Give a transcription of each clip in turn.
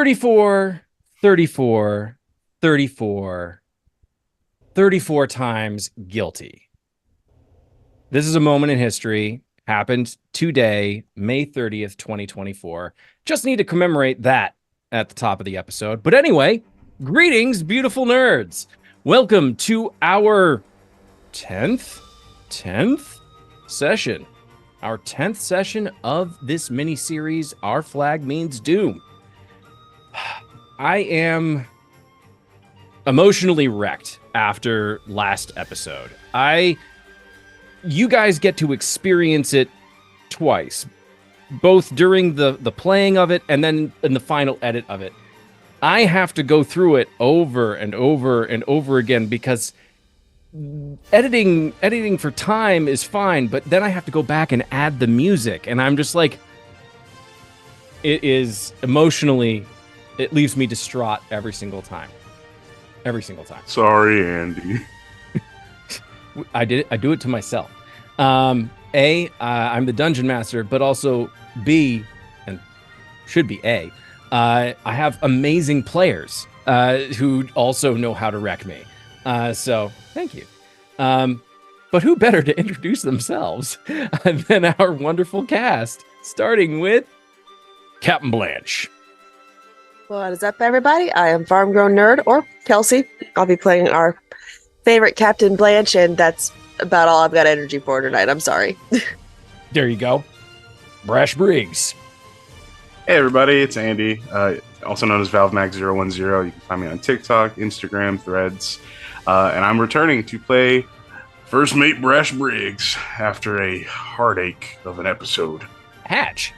34, 34, 34, 34 times guilty. This is a moment in history. Happened today, May 30th, 2024. Just need to commemorate that at the top of the episode. But anyway, greetings, beautiful nerds. Welcome to our 10th session. Our 10th session of this mini-series, Our Flag Means Doom. I am emotionally wrecked after last episode. You guys get to experience it twice, both during the playing of it and then in the final edit of it. I have to go through it over and over and over again because editing for time is fine, but then I have to go back and add the music, and I'm just like, it is emotionally, it leaves me distraught every single time. Every single time. Sorry, Andy. I do it to myself. I'm the dungeon master, but also B, and should be A, I have amazing players who also know how to wreck me. So thank you. But who better to introduce themselves than our wonderful cast, starting with Captain Blanche. What is up, everybody? I am Farm Grown Nerd, or Kelsey. I'll be playing our favorite Captain Blanche, and that's about all I've got energy for tonight. I'm sorry. There you go. Brash Briggs. Hey, everybody, it's Andy, also known as ValveMax010. You can find me on TikTok, Instagram, Threads, and I'm returning to play First Mate Brash Briggs after a heartache of an episode. Hatch.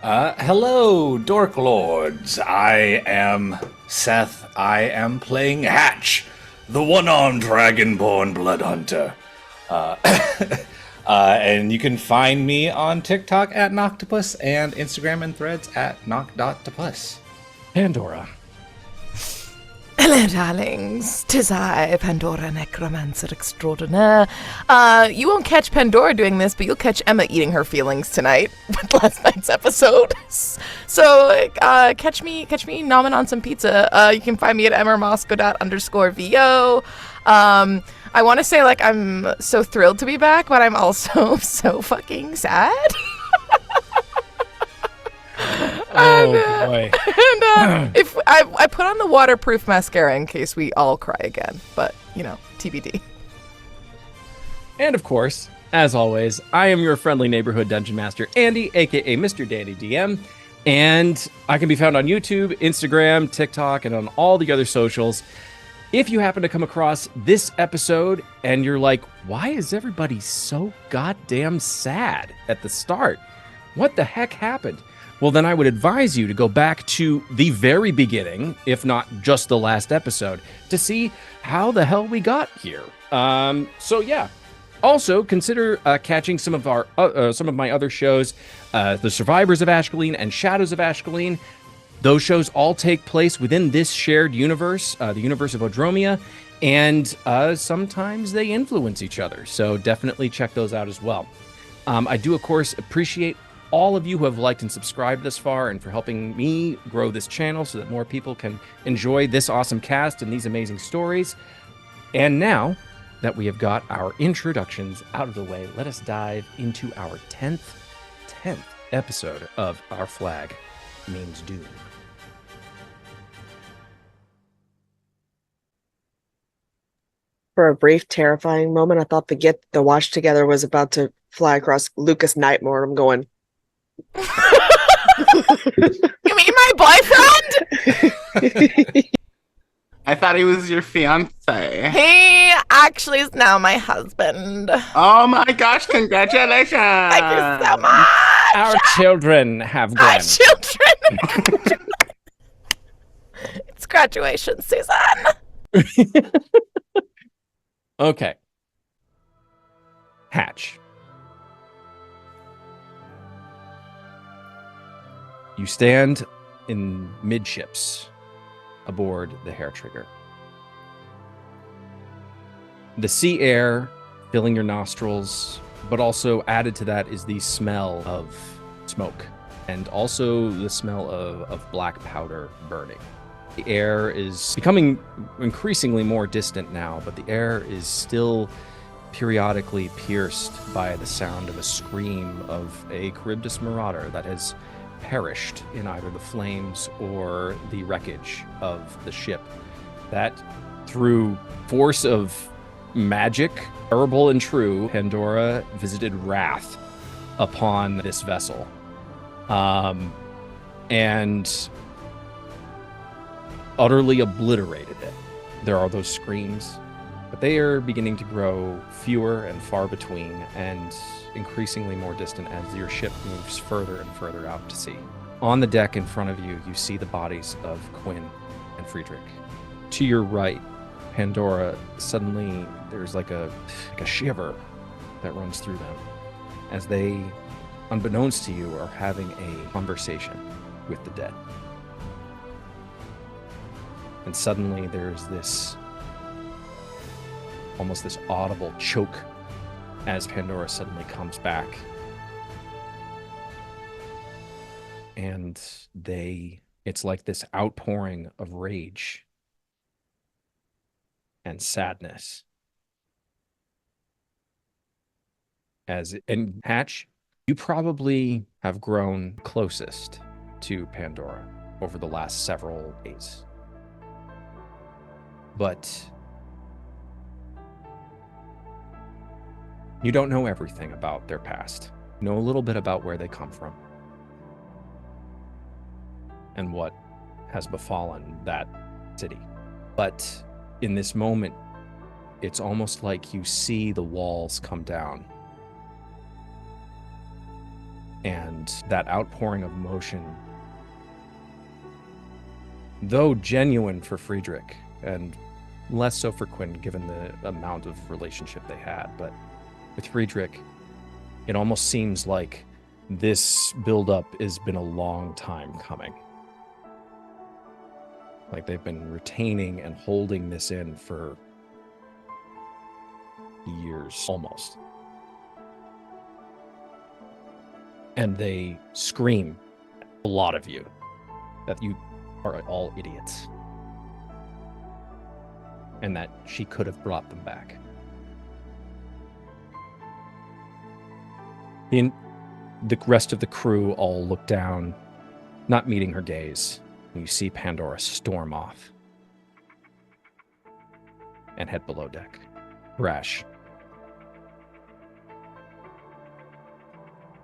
Hello, Dork Lords. I am Seth. I am playing Hatch, the one-armed dragonborn blood hunter. And you can find me on TikTok at Noctopus and Instagram and Threads at Noct.topus. Pandora. Hello, darlings. 'Tis I, Pandora, necromancer extraordinaire. You won't catch Pandora doing this, but you'll catch Emma eating her feelings tonight with last night's episode. So, catch me nomming on some pizza. You can find me at emmermosco._VO. I want to say, like, I'm so thrilled to be back, but I'm also so fucking sad. Boy. And if I put on the waterproof mascara in case we all cry again, but TBD. And of course, as always, I am your friendly neighborhood dungeon master, Andy, aka Mr.DanDyDM, and I can be found on YouTube, Instagram, TikTok, and on all the other socials. If you happen to come across this episode and you're like, why is everybody so goddamn sad at the start? What the heck happened? Well, then I would advise you to go back to the very beginning, if not just the last episode, to see how the hell we got here. So yeah. Also, consider catching some of my other shows, The Survivors of Ashkelon and Shadows of Ashkelon. Those shows all take place within this shared universe, the universe of Odromia, and sometimes they influence each other. So definitely check those out as well. I do, of course, appreciate all of you who have liked and subscribed this far and for helping me grow this channel so that more people can enjoy this awesome cast and these amazing stories. And now that we have got our introductions out of the way, let us dive into our 10th episode of Our Flag Means Doom. For a brief, terrifying moment, I thought the watch together was about to fly across Lucas Nightmare. I'm going, You mean my boyfriend? I thought he was your fiance. He actually is now my husband. Oh my gosh, congratulations! Thank you so much. Our children have grown. Our children. It's graduation season. Okay. Hatch. You stand in midships aboard the Haretrigger. The sea air filling your nostrils, but also added to that is the smell of smoke and also the smell of black powder burning. The air is becoming increasingly more distant now, but the air is still periodically pierced by the sound of a scream of a Charybdis marauder that has perished in either the flames or the wreckage of the ship. That, through force of magic, terrible and true, Pandora visited wrath upon this vessel. And utterly obliterated it. There are those screams, but they are beginning to grow fewer and far between and increasingly more distant as your ship moves further and further out to sea. On the deck in front of you, you see the bodies of Quinn and Friedrich. To your right, Pandora, suddenly there's like a shiver that runs through them as they, unbeknownst to you, are having a conversation with the dead. And suddenly there's this, almost this audible choke as Pandora suddenly comes back. And it's like this outpouring of rage and sadness. And Hatch, you probably have grown closest to Pandora over the last several days. But you don't know everything about their past. You know a little bit about where they come from and what has befallen that city. But in this moment, it's almost like you see the walls come down. And that outpouring of emotion, though genuine for Friedrich, and less so for Quinn, given the amount of relationship they had, but with Friedrich, it almost seems like this buildup has been a long time coming. Like they've been retaining and holding this in for years, almost. And they scream, a lot of you, that you are all idiots. And that she could have brought them back. The rest of the crew all look down, not meeting her gaze. And you see Pandora storm off and head below deck. Brash.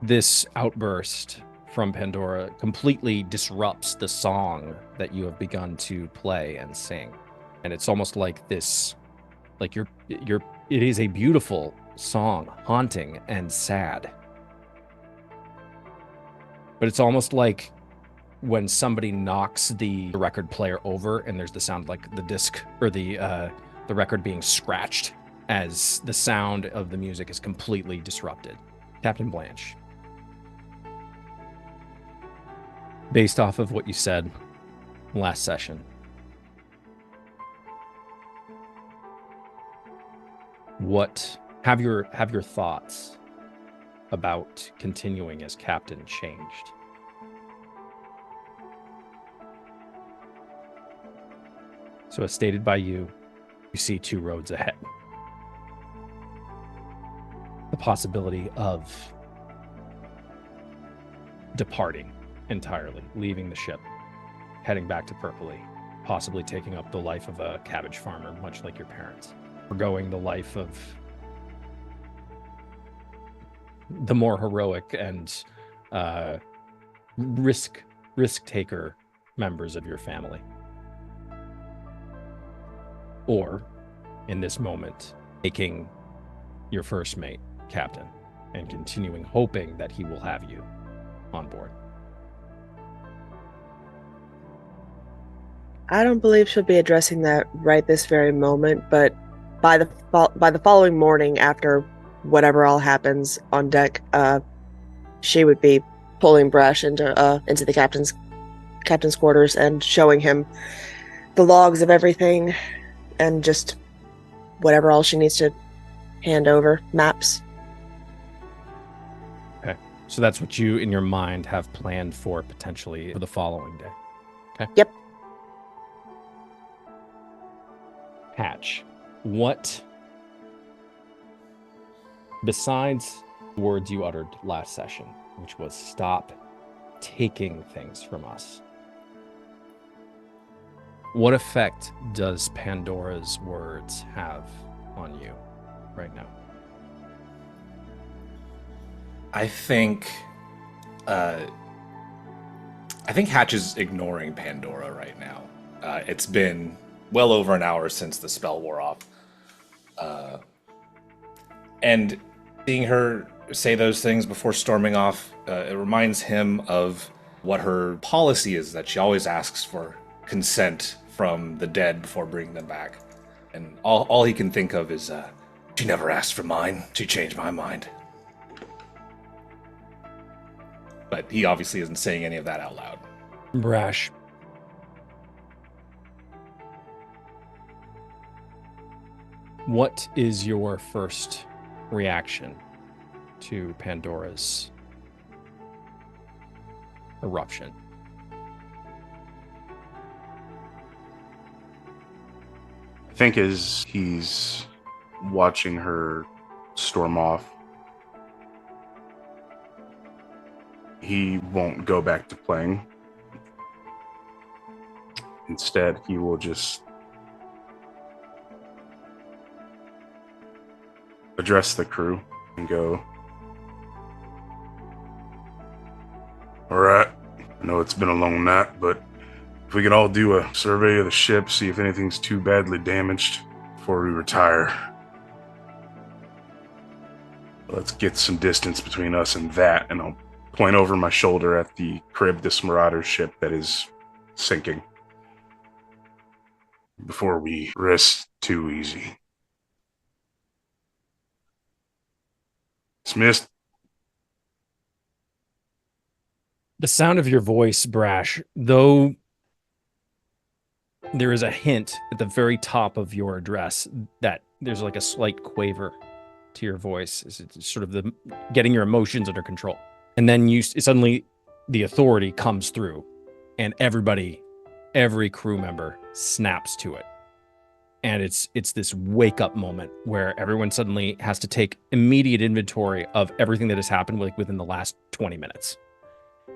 This outburst from Pandora completely disrupts the song that you have begun to play and sing. And it's almost like this, like it is a beautiful song, haunting and sad. But it's almost like when somebody knocks the record player over and there's the sound like the disc or the record being scratched as the sound of the music is completely disrupted. Captain Blanche. Based off of what you said last session, what have your thoughts about continuing as captain changed? So as stated by you, you see two roads ahead. The possibility of departing entirely, leaving the ship, heading back to Purpley, possibly taking up the life of a cabbage farmer, much like your parents, forgoing the life of the more heroic and risk taker members of your family. Or, in this moment, making your first mate captain and continuing hoping that he will have you on board. I don't believe she'll be addressing that right this very moment, but by the following morning, after whatever all happens on deck, she would be pulling Brash into the captain's quarters and showing him the logs of everything and just whatever all she needs to hand over, maps. Okay. So that's what you, in your mind, have planned for potentially for the following day. Okay? Yep. Hatch, what, besides the words you uttered last session, which was stop taking things from us, what effect does Pandora's words have on you right now? I think Hatch is ignoring Pandora right now. It's been well over an hour since the spell wore off. And seeing her say those things before storming off, it reminds him of what her policy is, that she always asks for consent from the dead before bringing them back. And all he can think of is, she never asked for mine. She changed my mind. But he obviously isn't saying any of that out loud. Brash. What is your first reaction to Pandora's eruption? I think as he's watching her storm off, he won't go back to playing. Instead, he will just address the crew and go, all right, I know it's been a long night, but if we could all do a survey of the ship, see if anything's too badly damaged before we retire. Let's get some distance between us and that, and I'll point over my shoulder at the Crib, this Marauder ship that is sinking. Before we rest too easy. Dismissed. The sound of your voice, Brash, though there is a hint at the very top of your address that there's like a slight quaver to your voice. It's sort of the getting your emotions under control. And then suddenly the authority comes through and every crew member snaps to it. And it's this wake up moment where everyone suddenly has to take immediate inventory of everything that has happened within the last 20 minutes.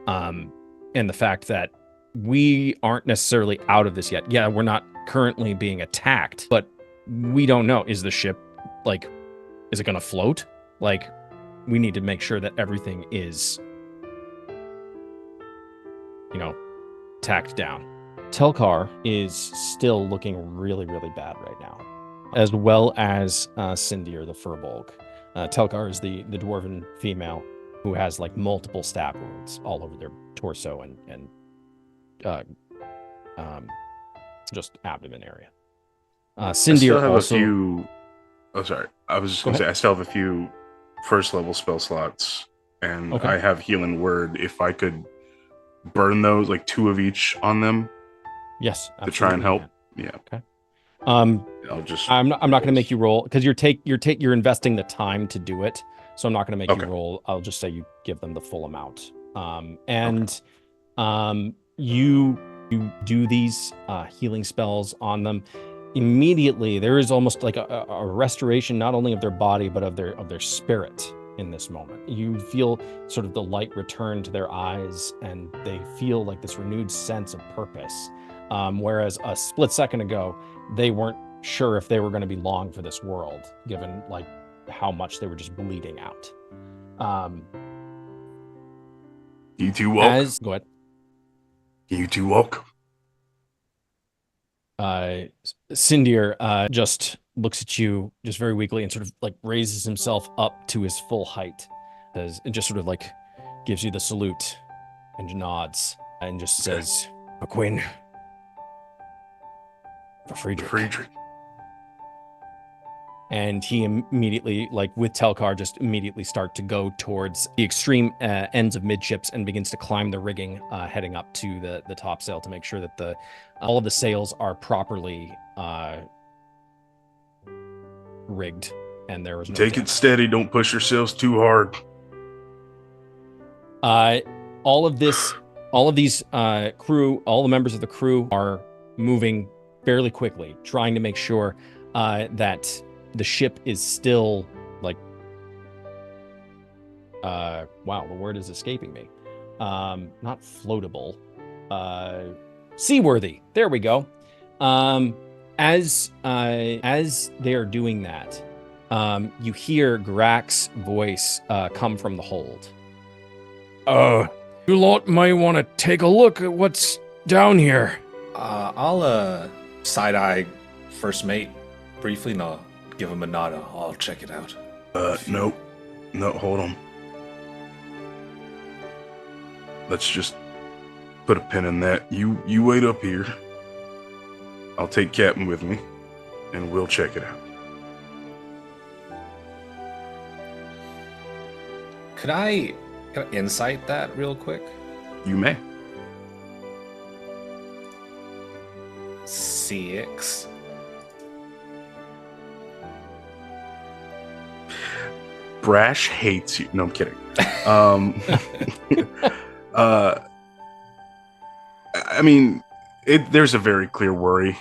And the fact that we aren't necessarily out of this yet. Yeah, we're not currently being attacked, but we don't know. Is the ship, is it going to float? We need to make sure that everything is, tacked down. Telkar is still looking really, really bad right now, as well as Sindir, the Furbolg. Telkar is the dwarven female who has multiple stab wounds all over their torso and just abdomen area. Sindir also. I was just going to say I still have a few first level spell slots, and okay. I have Healing Word. If I could burn those, 2 of each on them. Yes, to try and help. Yeah. Okay. I'm not going to make you roll because you're investing the time to do it. So I'm not going to make you roll. I'll just say you give them the full amount. You do these healing spells on them. Immediately, there is almost like a restoration, not only of their body but of their spirit in this moment. You feel sort of the light return to their eyes, and they feel this renewed sense of purpose. Whereas a split second ago, they weren't sure if they were going to be long for this world, given how much they were just bleeding out. You two woke. Go ahead. You two woke. Sindir just looks at you just very weakly and sort of raises himself up to his full height, and just sort of gives you the salute and nods and just says, "A queen for Friedrich." And he immediately, with Telkar, just immediately start to go towards the extreme ends of midships and begins to climb the rigging, heading up to the topsail to make sure that all of the sails are properly rigged, and there was no Take it steady. Don't push yourselves too hard. All of this, all of these crew, all the members of the crew are moving fairly quickly, trying to make sure that the ship is still like, wow, the word is escaping me. Not floatable, seaworthy. There we go. As they are doing that, you hear Grak's voice come from the hold. You lot might want to take a look at what's down here. I'll side-eye first mate briefly, and I'll give him a nod. I'll check it out. No, hold on. Let's just put a pin in that. You wait up here. I'll take Captain with me, and we'll check it out. Could I insight that real quick? You may. 6. Brash hates you. No, I'm kidding. I mean, there's a very clear worry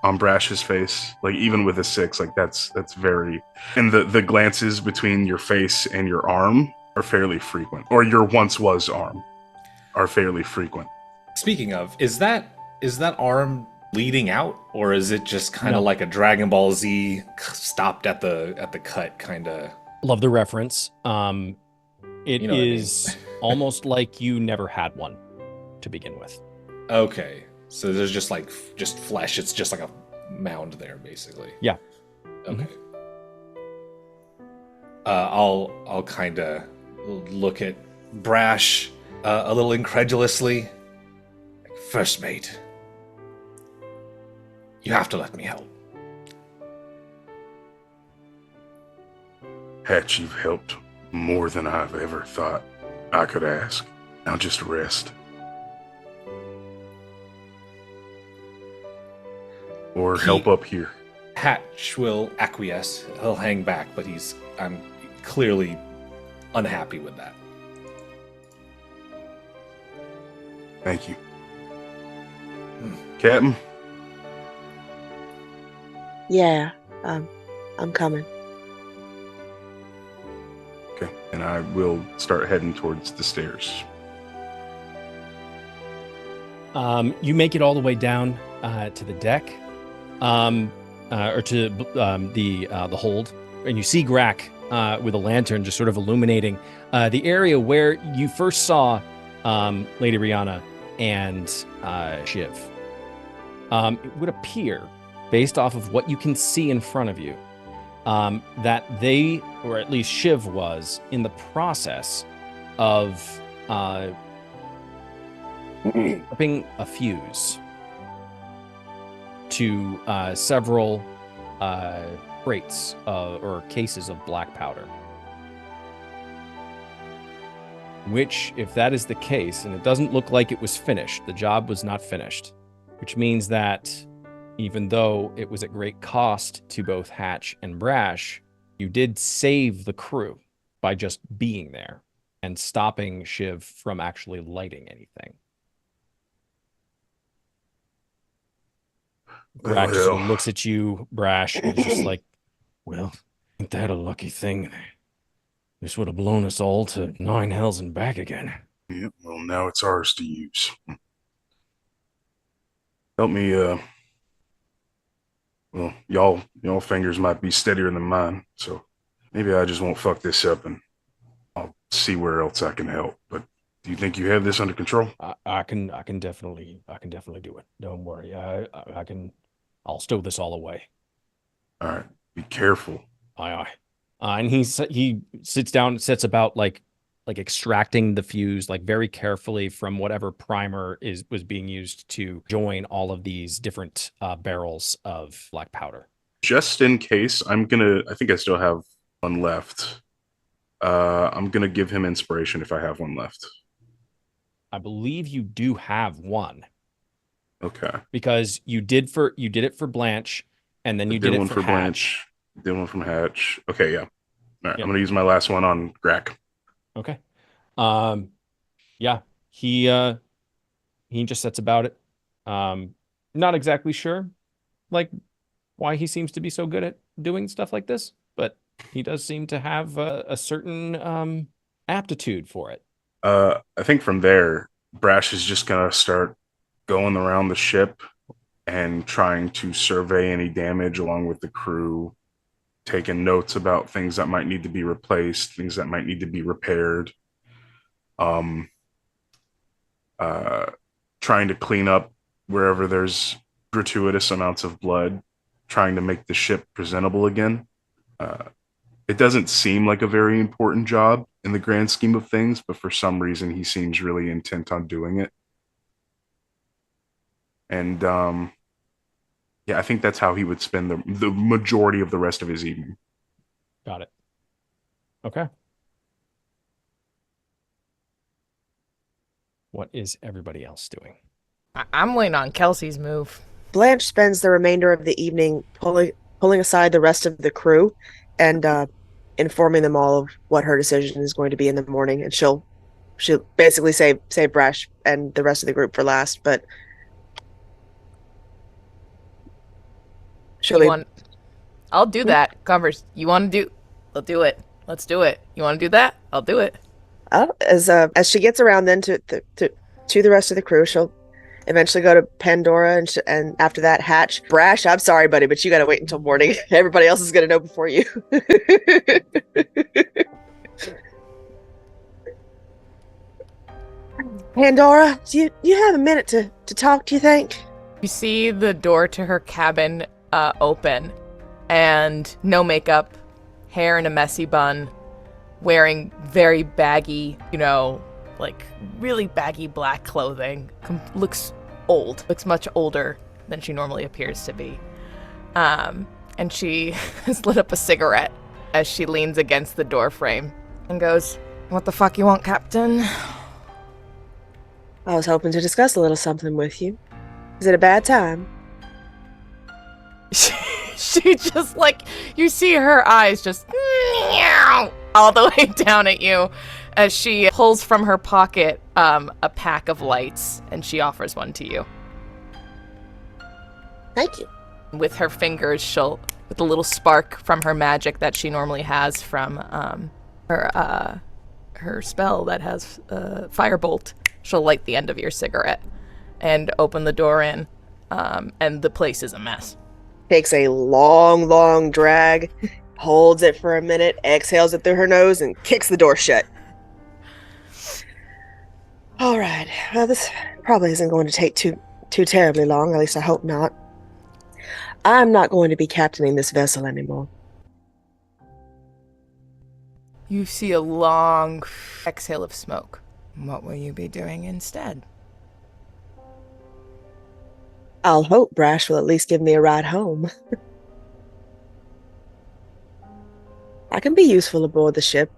on Brash's face. Like, even with a 6, like that's very. And the glances between your face and your arm are fairly frequent, or your once was arm are fairly frequent. Speaking of, is that arm leading out, or is it just kind of No. like a Dragon Ball Z stopped at the cut kind of? Love the reference. It You know what I mean. is almost like you never had one to begin with. Okay, so there's just flesh. It's just like a mound there, basically. Yeah. Okay. I'll kind of look at Brash a little incredulously. Like, first mate, you have to let me help. Hatch, you've helped more than I've ever thought I could ask. Now just rest. Or help up here. Hatch will acquiesce. He'll hang back, but I'm clearly unhappy with that. Thank you. Captain? Yeah, I'm coming. Okay. And I will start heading towards the stairs. You make it all the way down to the deck, or to the hold, and you see Grak with a lantern just sort of illuminating the area where you first saw Lady Rihanna and Shiv. It would appear, based off of what you can see in front of you, that they, or at least Shiv was, in the process of tripping a fuse to several crates or cases of black powder. Which, if that is the case, and it doesn't look like it was finished, the job was not finished, which means that even though it was at great cost to both Hatch and Brash, you did save the crew by just being there and stopping Shiv from actually lighting anything. Brash just sort of looks at you, Brash, and is just like, well, ain't that a lucky thing? This would have blown us all to 9 hells and back again. Yeah, well, now it's ours to use. Help me, well, y'all fingers might be steadier than mine, so maybe I just won't fuck this up and I'll see where else I can help. But do you think you have this under control? I can definitely do it. Don't worry. I'll stow this all away. All right, be careful. Aye. And he sits down and sets about like extracting the fuse like very carefully from whatever primer was being used to join all of these different barrels of black powder. Just in case, I think I still have one left. I'm gonna give him inspiration if I have one left. I believe you do have one. Okay. Because you did it for Blanche, and then you did one for Hatch. Blanche. Did one from Hatch. Okay, yeah. All right, Yep. I'm gonna use my last one on Grak. Okay. Yeah, he just sets about it. Not exactly sure, like, why he seems to be so good at doing stuff like this, but he does seem to have a certain aptitude for it. I think from there, Brash is just gonna start going around the ship and trying to survey any damage along with the crew, taking notes about things that might need to be replaced, things that might need to be repaired. Um, uh, Trying to clean up wherever there's gratuitous amounts of blood, trying to make the ship presentable again. Uh, it doesn't seem like a very important job in the grand scheme of things, but for some reason he seems really intent on doing it. And yeah, I think that's how he would spend the majority of the rest of his evening. Got it. Okay. What is everybody else doing? I'm waiting on Kelsey's move. Blanche spends the remainder of the evening pulling aside the rest of the crew and informing them all of what her decision is going to be in the morning. And she'll basically save Brash and the rest of the group for last, but I'll do that. Converse, you want to do? I'll do it. Let's do it. You want to do that? I'll do it. As she gets around then to the rest of the crew, she'll eventually go to Pandora and after that Hatch. Brash, I'm sorry, buddy, but you got to wait until morning. Everybody else is going to know before you. Pandora, do you have a minute to talk, do you think? You see the door to her cabin open, and no makeup, hair in a messy bun, wearing very baggy, like really baggy black clothing. Looks old. Looks much older than she normally appears to be. And she has lit up a cigarette as she leans against the door frame and goes, "What the fuck you want, Captain?" I was hoping to discuss a little something with you. Is it a bad time? She just, like, you see her eyes just all the way down at you as she pulls from her pocket a pack of lights, and she offers one to you. Thank you. With her fingers, with a little spark from her magic that she normally has from her spell that has firebolt, she'll light the end of your cigarette and open the door in, and the place is a mess. Takes a long, long drag, holds it for a minute, exhales it through her nose, and kicks the door shut. All right. Well, this probably isn't going to take too terribly long. At least I hope not. I'm not going to be captaining this vessel anymore. You see a long exhale of smoke. What will you be doing instead? I'll hope Brash will at least give me a ride home. I can be useful aboard the ship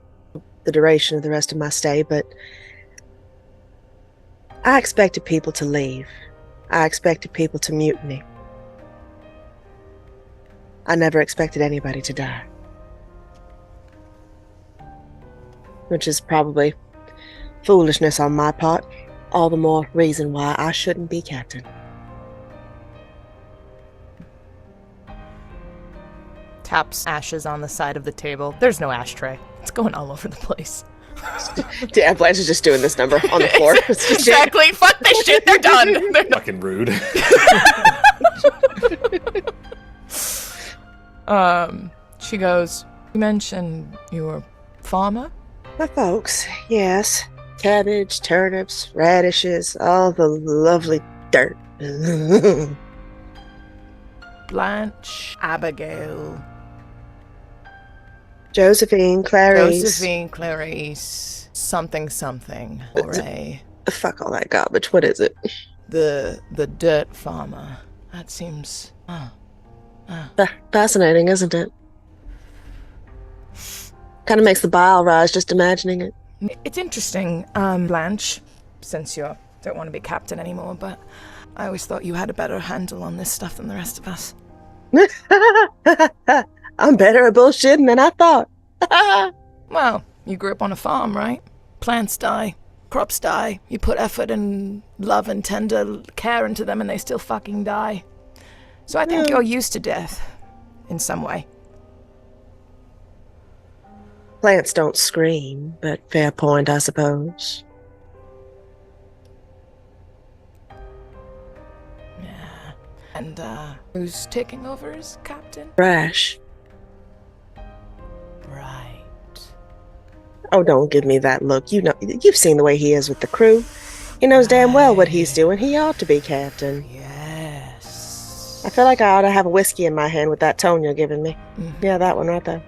the duration of the rest of my stay, but I expected people to leave. I expected people to mutiny. I never expected anybody to die. Which is probably foolishness on my part. All the more reason why I shouldn't be captain. Taps ashes on the side of the table. There's no ashtray. It's going all over the place. Yeah, Blanche is just doing this number on the floor. Exactly. Fuck this shit. They're done. They're Fucking rude. She goes, "You mentioned you were a farmer?" My folks, yes. Cabbage, turnips, radishes, all the lovely dirt. Blanche, Abigail, Josephine, Clarice, something, Foret. Fuck all that garbage. What is it? The dirt farmer. That seems... Fascinating, isn't it? Kind of makes the bile rise just imagining it. It's interesting, Blanche, since you don't want to be captain anymore, but I always thought you had a better handle on this stuff than the rest of us. I'm better at bullshitting than I thought. Well, you grew up on a farm, right? Plants die. Crops die. You put effort and love and tender care into them and they still fucking die. So I think you're used to death in some way. Plants don't scream, but fair point, I suppose. Yeah. And, who's taking over as captain? Brash. Right. Oh, don't give me that look. You know, you've seen the way he is with the crew. He knows damn well what he's doing. He ought to be captain. Yes. I feel like I ought to have a whiskey in my hand with that tone you're giving me. Mm-hmm. Yeah, that one right there.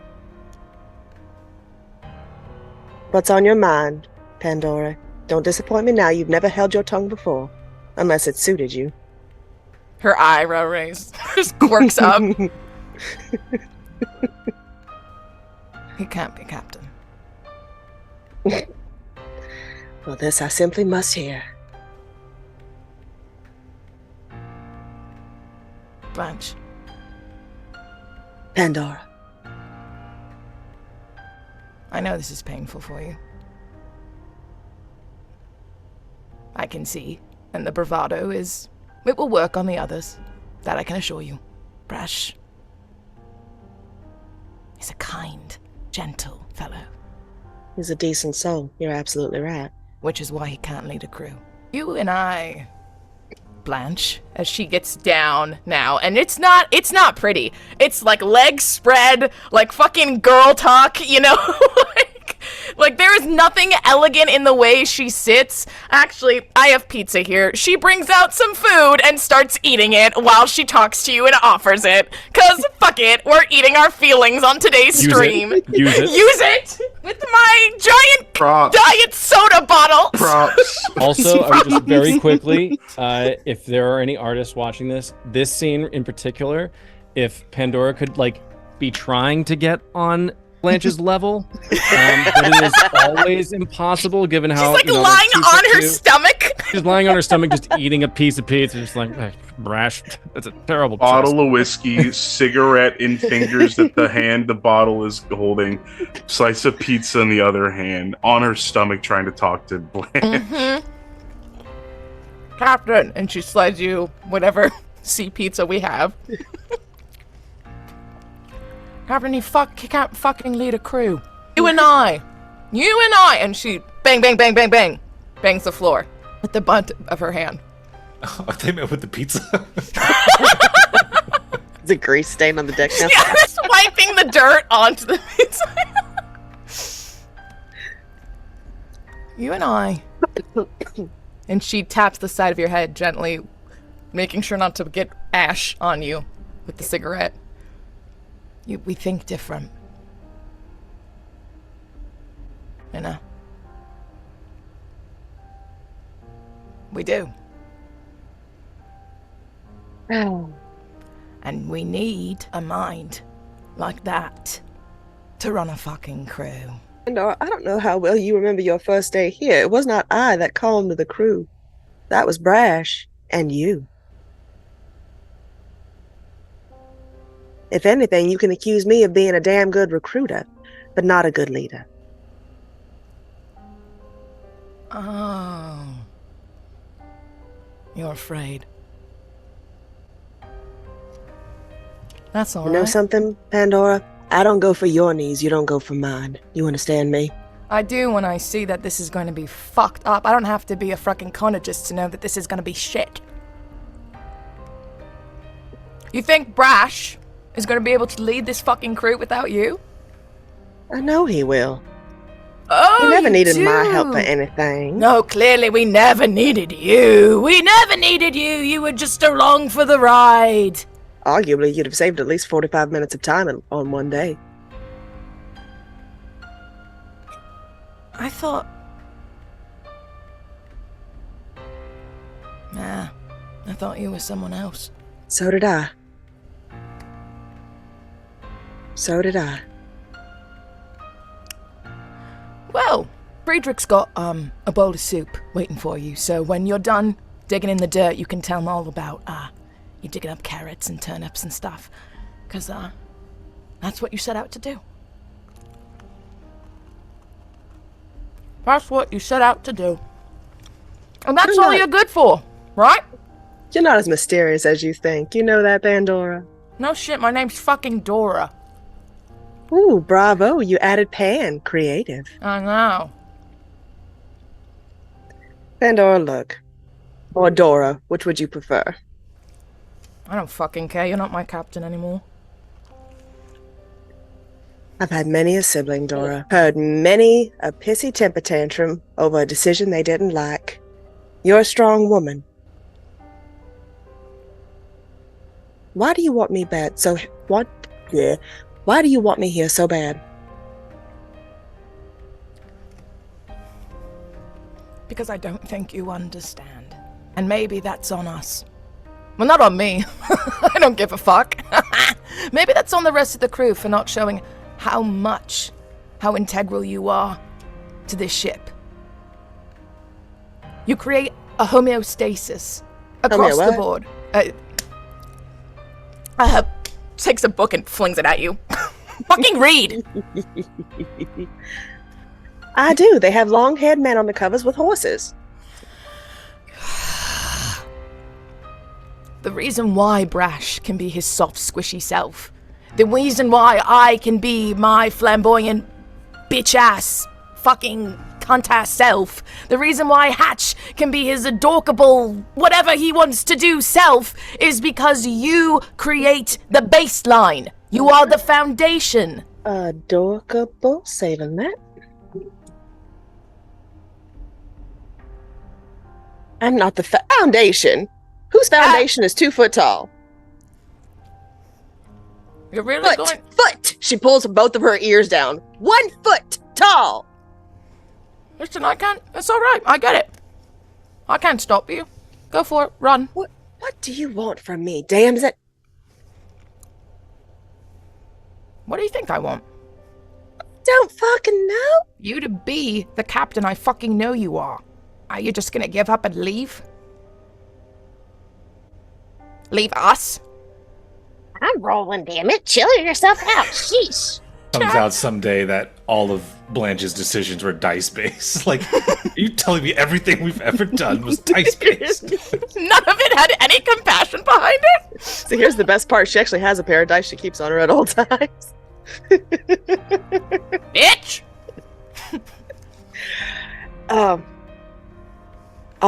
What's on your mind, Pandora? Don't disappoint me now. You've never held your tongue before. Unless it suited you. Her eyebrow raised. Just quirks up. He can't be captain. Well, this I simply must hear. Blanche. Pandora. I know this is painful for you. I can see. And the bravado is... It will work on the others. That I can assure you. Brash. He's a kind, gentle fellow. He's a decent soul. You're absolutely right. Which is why he can't lead a crew. You and I... Blanche, as she gets down now, and it's not pretty. It's like legs spread, like fucking girl talk, you know? like there is nothing elegant in the way she sits. Actually, I have pizza here. She brings out some food and starts eating it while she talks to you and offers it. Cause fuck it, we're eating our feelings on today's stream. Use it. Use it with my giant Props. diet soda bottle. Props. Also, I would just very quickly, if there are any artists watching this scene in particular, if Pandora could like be trying to get on Blanche's level, but it is always impossible given how She's like lying on her stomach. She's lying on her stomach, just eating a piece of pizza, just like Brash. That's a terrible Bottle of whiskey, cigarette in fingers that the bottle is holding, slice of pizza in the other hand, on her stomach trying to talk to Blanche. Mm-hmm. Captain, and she slides you whatever sea pizza we have. Captain, he can't fucking lead a crew. You and I, and she bang, bang, bang, bang, bang, bangs the floor with the butt of her hand. I think meant with the pizza. There's a grease stain on the deck now. Yeah, swiping the dirt onto the pizza. You and I. And she taps the side of your head gently, making sure not to get ash on you with the cigarette. We think different. You know? We do. Oh. And we need a mind like that to run a fucking crew. Pandora, I don't know how well you remember your first day here. It was not I that called to the crew. That was Brash and you. If anything, you can accuse me of being a damn good recruiter, but not a good leader. Oh. You're afraid. That's all You know right. something, Pandora? I don't go for your knees, you don't go for mine. You understand me? I do when I see that this is going to be fucked up. I don't have to be a fucking conagist to know that this is going to be shit. You think Brash is going to be able to lead this fucking crew without you? I know he will. Oh, He never you needed do. my help for anything. No, clearly we never needed you. We never needed you. You were just along for the ride. Arguably, you'd have saved at least 45 minutes of time on one day. I thought... Nah, I thought you were someone else. So did I. So did I. Well, Friedrich's got, a bowl of soup waiting for you, so when you're done digging in the dirt, you can tell him all about, you digging up carrots and turnips and stuff. 'Cause, that's what you set out to do. That's what you set out to do. And that's all you're good for, right? You're not as mysterious as you think. You know that, Pandora? No shit, my name's fucking Dora. Ooh, bravo. You added Pan. Creative. I know. Pandora, look. Or Dora, which would you prefer? I don't fucking care. You're not my captain anymore. I've had many a sibling, Dora. Heard many a pissy temper tantrum over a decision they didn't like. You're a strong woman. Why do you want me bad? So what? Yeah. Why do you want me here so bad? Because I don't think you understand. And maybe that's on us. Well, not on me. I don't give a fuck. Maybe that's on the rest of the crew for not showing how integral you are to this ship. You create a homeostasis across the board. Takes a book and flings it at you. Fucking read! I do. They have long-haired men on the covers with horses. The reason why Brash can be his soft, squishy self. The reason why I can be my flamboyant, bitch-ass, fucking cunt-ass self. The reason why Hatch can be his adorkable, whatever he wants to do self is because you create the baseline. You are the foundation. Adorkable, saving that. I'm not the foundation. Whose foundation is 2 foot tall? You're really going... Foot! She pulls both of her ears down. 1 foot tall! Listen, I can't... It's alright, I get it. I can't stop you. Go for it, run. What do you want from me? Damn, is that... What do you think I want? Don't fucking know. You to be the captain I fucking know you are. Are you just gonna give up and leave? Leave us? I'm rolling, damn it. Chill yourself out. Sheesh. Comes out someday that all of Blanche's decisions were dice-based. Like, are you telling me everything we've ever done was dice-based? None of it had any compassion behind it? So here's the best part. She actually has a pair of dice she keeps on her at all times. Bitch! All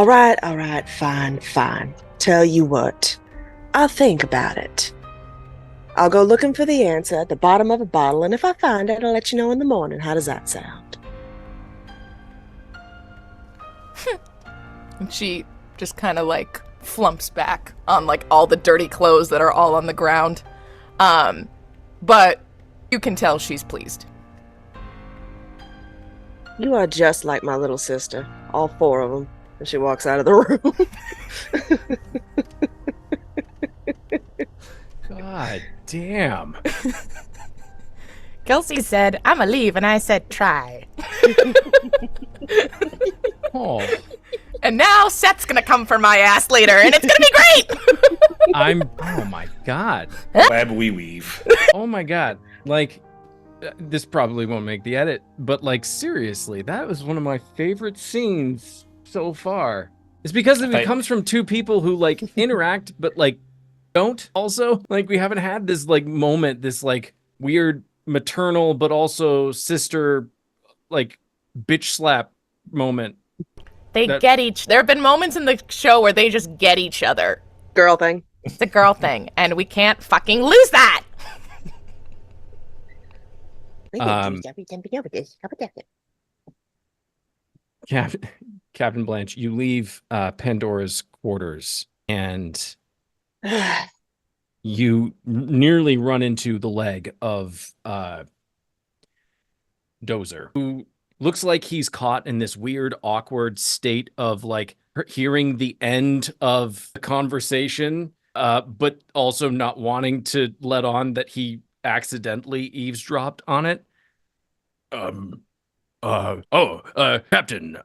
right, fine. Tell you what, I'll think about it. I'll go looking for the answer at the bottom of a bottle, and if I find it, I'll let you know in the morning. How does that sound? And she just kind of like flumps back on like all the dirty clothes that are all on the ground. But you can tell she's pleased. You are just like my little sister, all 4 of them. And she walks out of the room. God damn. Kelsey said, I'ma leave, and I said, try. Oh. And now Seth's gonna come for my ass later, and it's gonna be great! Oh my god. Web we weave. Oh my god. Like, this probably won't make the edit, but like, seriously, that was one of my favorite scenes so far. It's because it comes from 2 people who like interact, but like don't also. Like, we haven't had this like moment, this like weird maternal, but also sister, like bitch slap moment. There have been moments in the show where they just get each other. Girl thing. It's a girl thing, and we can't fucking lose that! Captain Blanche, you leave Pandora's quarters, and you nearly run into the leg of Dozer, who looks like he's caught in this weird, awkward state of like hearing the end of the conversation, but also not wanting to let on that he accidentally eavesdropped on it. Captain,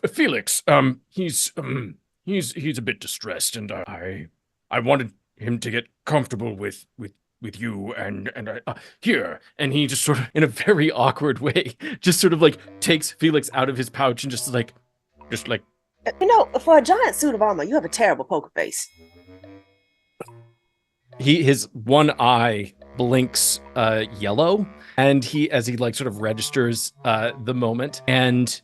Felix, he's a bit distressed, and I wanted him to get comfortable with you and here. And he just sort of, in a very awkward way, just sort of like takes Felix out of his pouch and just like Just like For a giant suit of armor, you have a terrible poker face. his one eye blinks yellow, and as he like sort of registers the moment, and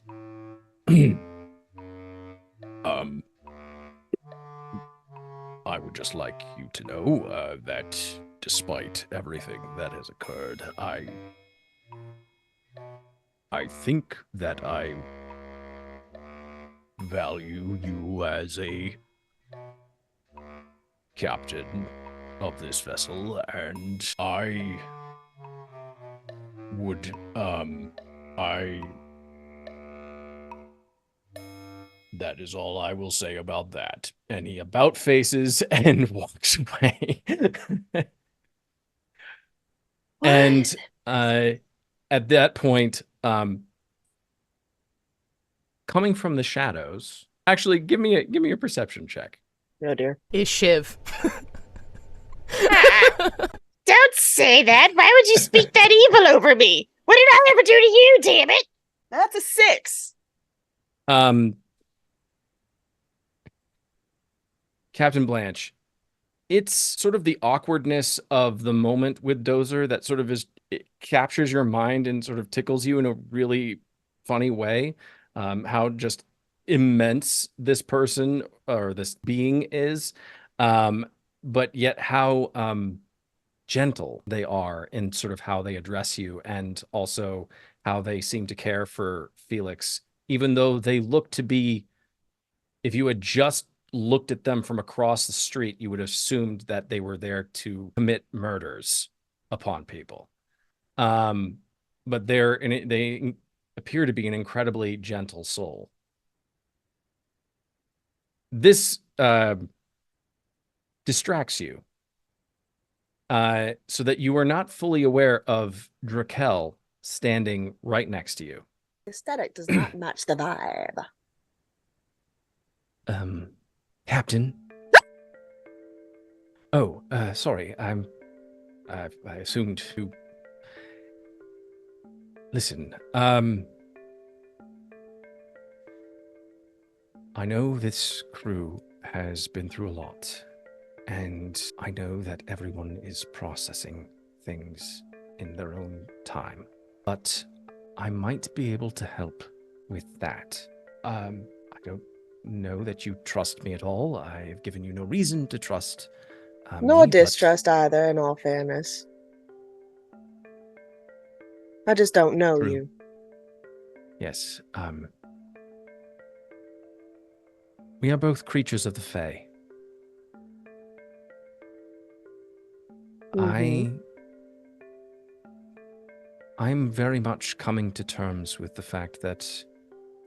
I would just like you to know that despite everything that has occurred, I think that I value you as a captain of this vessel, and I would, that is all I will say about that. And he about faces and walks away. And at that point, coming from the shadows, actually, give me a perception check. Oh dear. Is Shiv. Don't say that. Why would you speak that evil over me? What did I ever do to you, damn it? That's a 6. Captain Blanche, it's sort of the awkwardness of the moment with Dozer that sort of it captures your mind and sort of tickles you in a really funny way. How just immense this person or this being is, but yet how gentle they are in sort of how they address you, and also how they seem to care for Felix, even though they look to be, if you had just looked at them from across the street, you would have assumed that they were there to commit murders upon people. But they appear to be an incredibly gentle soul. This distracts you, so that you are not fully aware of Draquelle standing right next to you. Aesthetic does not match the vibe. Captain. Oh, sorry. I assumed to. Listen, I know this crew has been through a lot, and I know that everyone is processing things in their own time, but I might be able to help with that. I don't know that you trust me at all. I've given you no reason to trust Nor me, distrust either, in all fairness. I just don't know True. you. Yes, we are both creatures of the Fae. I'm very much coming to terms with the fact that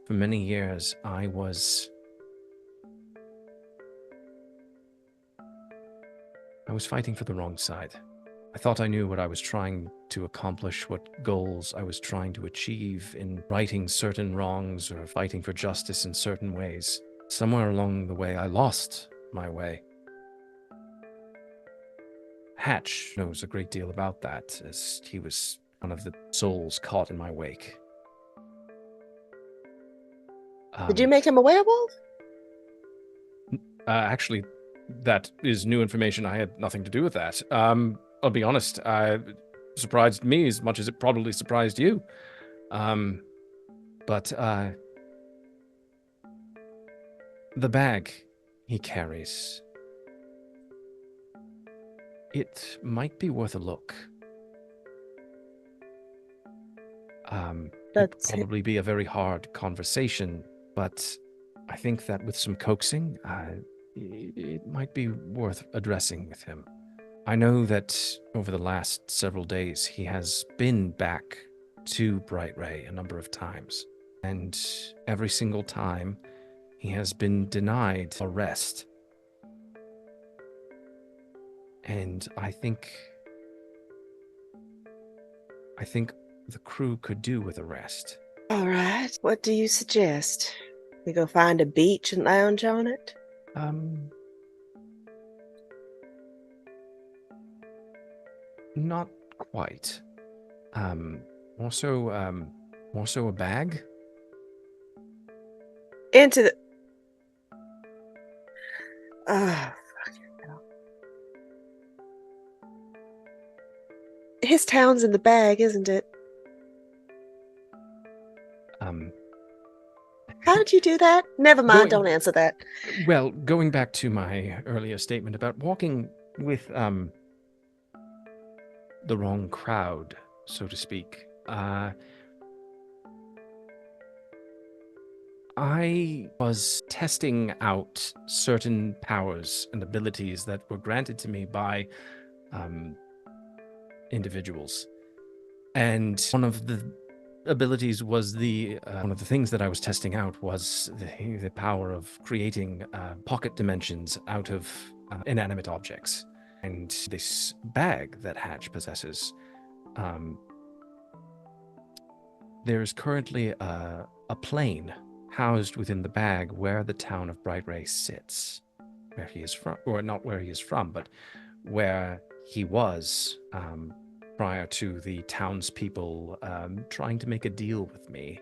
for many years I was fighting for the wrong side. I thought I knew what I was trying to accomplish, what goals I was trying to achieve in righting certain wrongs or fighting for justice in certain ways. Somewhere along the way, I lost my way. Hatch knows a great deal about that, as he was one of the souls caught in my wake. Did you make him a werewolf? Actually, that is new information. I had nothing to do with that. I'll be honest, surprised me as much as it probably surprised you. But the bag he carries, it might be worth a look. It'd probably be a very hard conversation, but I think that with some coaxing, it might be worth addressing with him. I know that over the last several days, he has been back to Bright Ray a number of times, and every single time, he has been denied a rest. And I think the crew could do with a rest. All right. What do you suggest? We go find a beach and lounge on it? Not quite. More so a bag. into the. Ah, fucking hell. His town's in the bag, isn't it? How did you do that? Never mind. Don't answer that. Well, going back to my earlier statement about walking with the wrong crowd, so to speak, I was testing out certain powers and abilities that were granted to me by individuals. And one of the abilities was one of the things that I was testing out was the power of creating pocket dimensions out of inanimate objects. And this bag that Hatch possesses, there's currently a plane housed within the bag where the town of Bright Ray sits, where he is from, or not where he is from, but where he was prior to the townspeople trying to make a deal with me.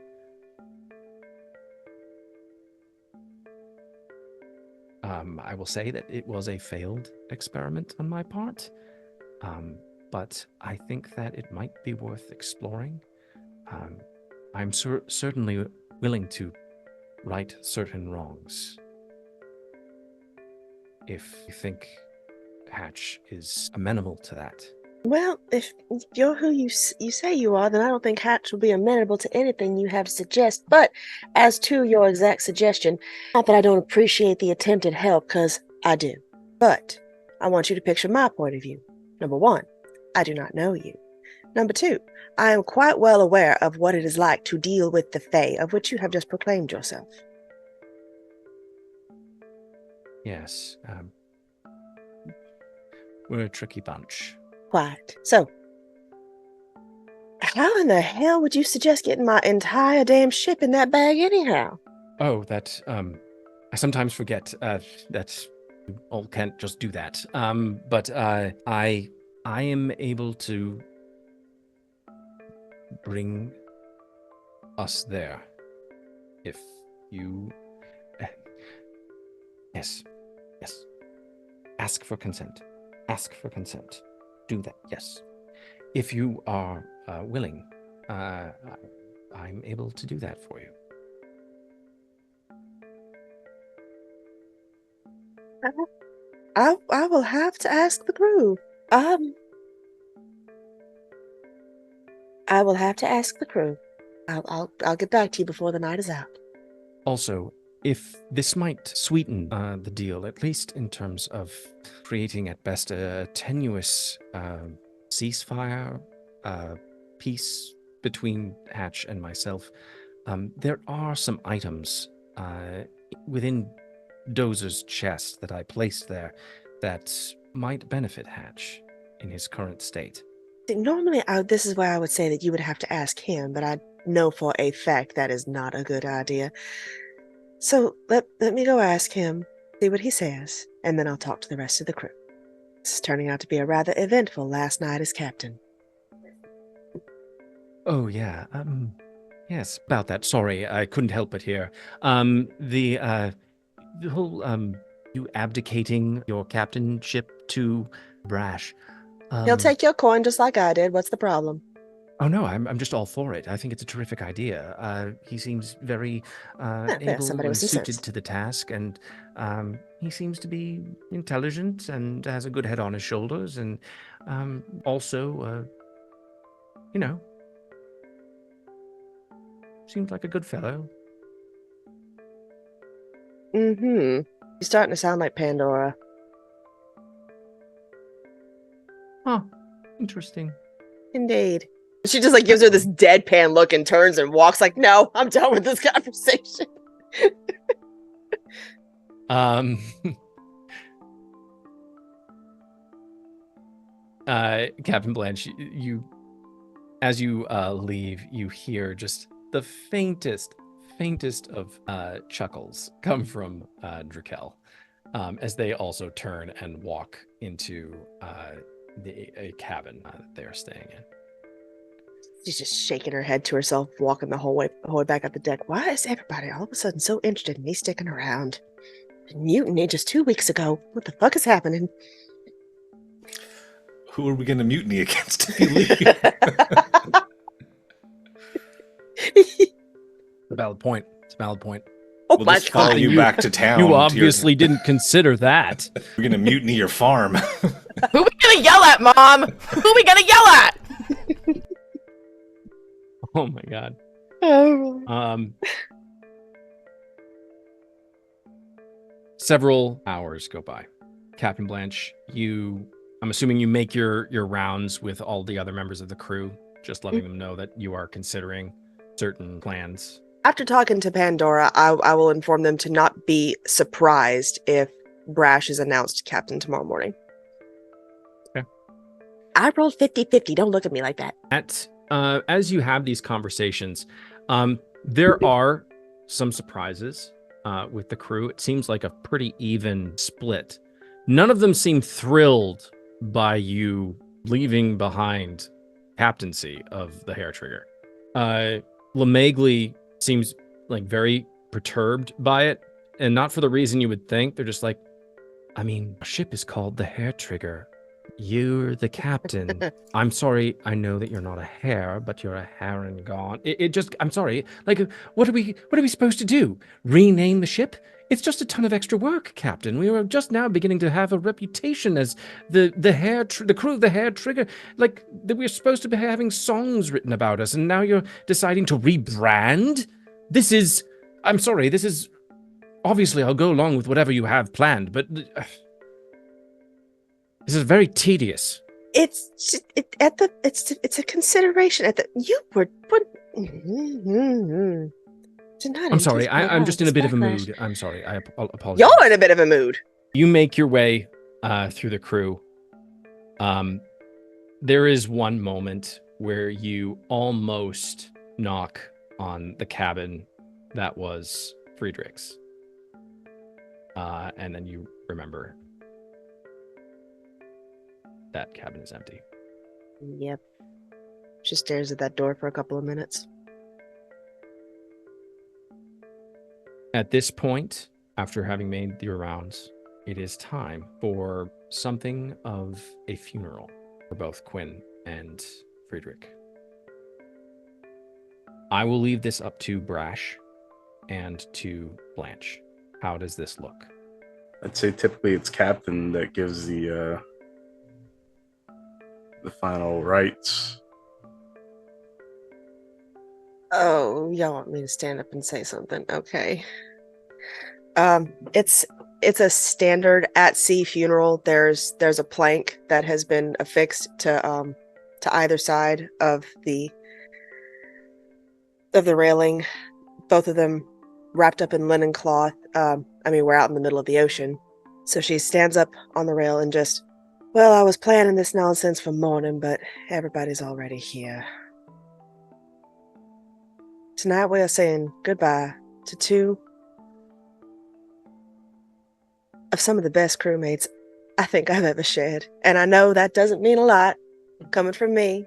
I will say that it was a failed experiment on my part, but I think that it might be worth exploring. I'm certainly willing to right certain wrongs if you think Hatch is amenable to that. Well, if you're who you say you are, then I don't think Hatch will be amenable to anything you have to suggest. But as to your exact suggestion, not that I don't appreciate the attempted help, because I do. But I want you to picture my point of view. Number one, I do not know you. Number two, I am quite well aware of what it is like to deal with the Fae, of which you have just proclaimed yourself. Yes, we're a tricky bunch. Quite. So, how in the hell would you suggest getting my entire damn ship in that bag anyhow? Oh, that, I sometimes forget that you all can't just do that. But I am able to bring us there if you... Yes. Ask for consent. Do that, yes. If you are willing, I'm able to do that for you. I will have to ask the crew. I will have to ask the crew. I'll get back to you before the night is out. Also, if this might sweeten the deal, at least in terms of creating at best a tenuous ceasefire, peace between Hatch and myself, there are some items within Dozer's chest that I placed there that might benefit Hatch in his current state. Normally, this is where I would say that you would have to ask him, but I know for a fact that is not a good idea. So let me go ask him, see what he says, and then I'll talk to the rest of the crew. This is turning out to be a rather eventful last night as captain. Oh, yeah. Yes, about that. Sorry, I couldn't help but hear. The whole, you abdicating your captainship to Brash. He'll take your coin just like I did. What's the problem? Oh, no, I'm just all for it. I think it's a terrific idea. He seems very able somebody and with some suited sense. to the task, and he seems to be intelligent and has a good head on his shoulders, and also, seems like a good fellow. Mm-hmm. He's starting to sound like Pandora. Huh. Interesting. Indeed. She just gives her this deadpan look and turns and walks no, I'm done with this conversation. Captain Blanche, as you leave, you hear just the faintest of chuckles come from Draquelle, as they also turn and walk into a cabin that they are staying in. She's just shaking her head to herself, walking the whole way back up the deck. Why is everybody all of a sudden so interested in me sticking around? Mutiny just 2 weeks ago. What the fuck is happening? Who are we going to mutiny against if you leave? It's a valid point. It's a valid point. Oh We'll my just follow god! you back to town. You to your- obviously didn't consider that. We're going to mutiny your farm. Who we gonna yell at, Mom? Who we gonna yell at? Oh my god. Oh. Several hours go by. Captain Blanche, I'm assuming you make your rounds with all the other members of the crew, just letting them know that you are considering certain plans. After talking to Pandora, I will inform them to not be surprised if Brash is announced captain tomorrow morning. Okay. I rolled 50-50. Don't look at me like that. As you have these conversations, there are some surprises with the crew. It seems like a pretty even split. None of them seem thrilled by you leaving behind captaincy of the Haretrigger. LeMagley seems like very perturbed by it, and not for the reason you would think. They're just like, I mean, our ship is called the Haretrigger. You're the captain. I'm sorry. I know that you're not a hare, but you're a heron gone. I'm sorry. Like, what are we supposed to do? Rename the ship? It's just a ton of extra work, Captain. We were just now beginning to have a reputation as the crew of the Haretrigger. Like, that we're supposed to be having songs written about us, and now you're deciding to rebrand? I'm sorry, this is... Obviously, I'll go along with whatever you have planned, but... this is very tedious. It's a consideration. I'm sorry. I'm just in a bit of a mood. I'm sorry. I apologize. You're in a bit of a mood. You make your way through the crew. There is one moment where you almost knock on the cabin that was Friedrich's. And then you remember that cabin is empty. Yep. She stares at that door for a couple of minutes. At this point, after having made your rounds, it is time for something of a funeral for both Quinn and Friedrich. I will leave this up to Brash and to Blanche. How does this look? I'd say typically it's captain that gives the final rites. Oh, y'all want me to stand up and say something? Okay. It's a standard at sea funeral. There's a plank that has been affixed to either side of the railing. Both of them wrapped up in linen cloth. We're out in the middle of the ocean. So she stands up on the rail and just, well, I was planning this nonsense for morning, but everybody's already here. Tonight we are saying goodbye to two of some of the best crewmates I think I've ever shared. And I know that doesn't mean a lot coming from me.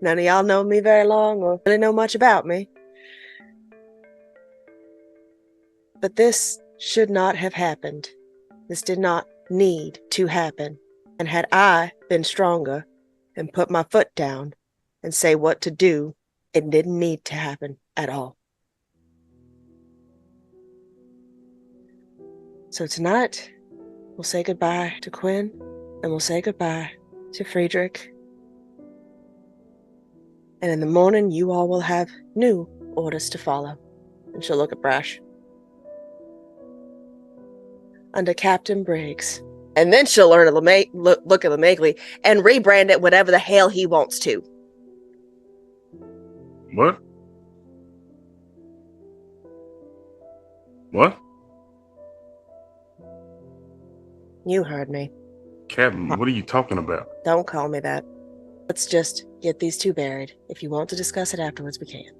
None of y'all know me very long or really know much about me. But this should not have happened. This did not need to happen. And had I been stronger and put my foot down and say what to do, it didn't need to happen at all. So tonight, we'll say goodbye to Quinn, and we'll say goodbye to Friedrich. And in the morning, you all will have new orders to follow. And she'll look at Brash. Under Captain Briggs. And then she'll learn to look at LeMagley and rebrand it whatever the hell he wants to. What? What? You heard me. Captain, what are you talking about? Don't call me that. Let's just get these two buried. If you want to discuss it afterwards, we can.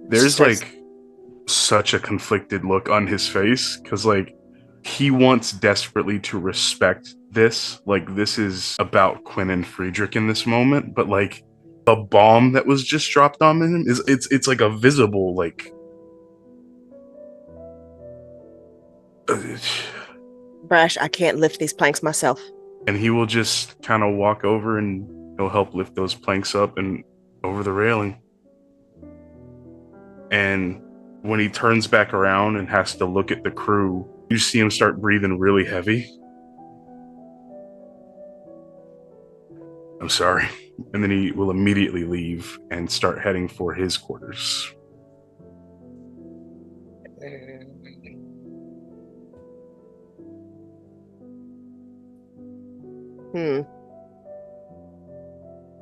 There's like such a conflicted look on his face because like he wants desperately to respect this. Like, this is about Quinn and Friedrich in this moment, but like the bomb that was just dropped on him is it's like a visible like Brash, I can't lift these planks myself. and he will just kind of walk over and he'll help lift those planks up and over the railing. And when he turns back around and has to look at the crew, you see him start breathing really heavy. I'm sorry. And then he will immediately leave and start heading for his quarters.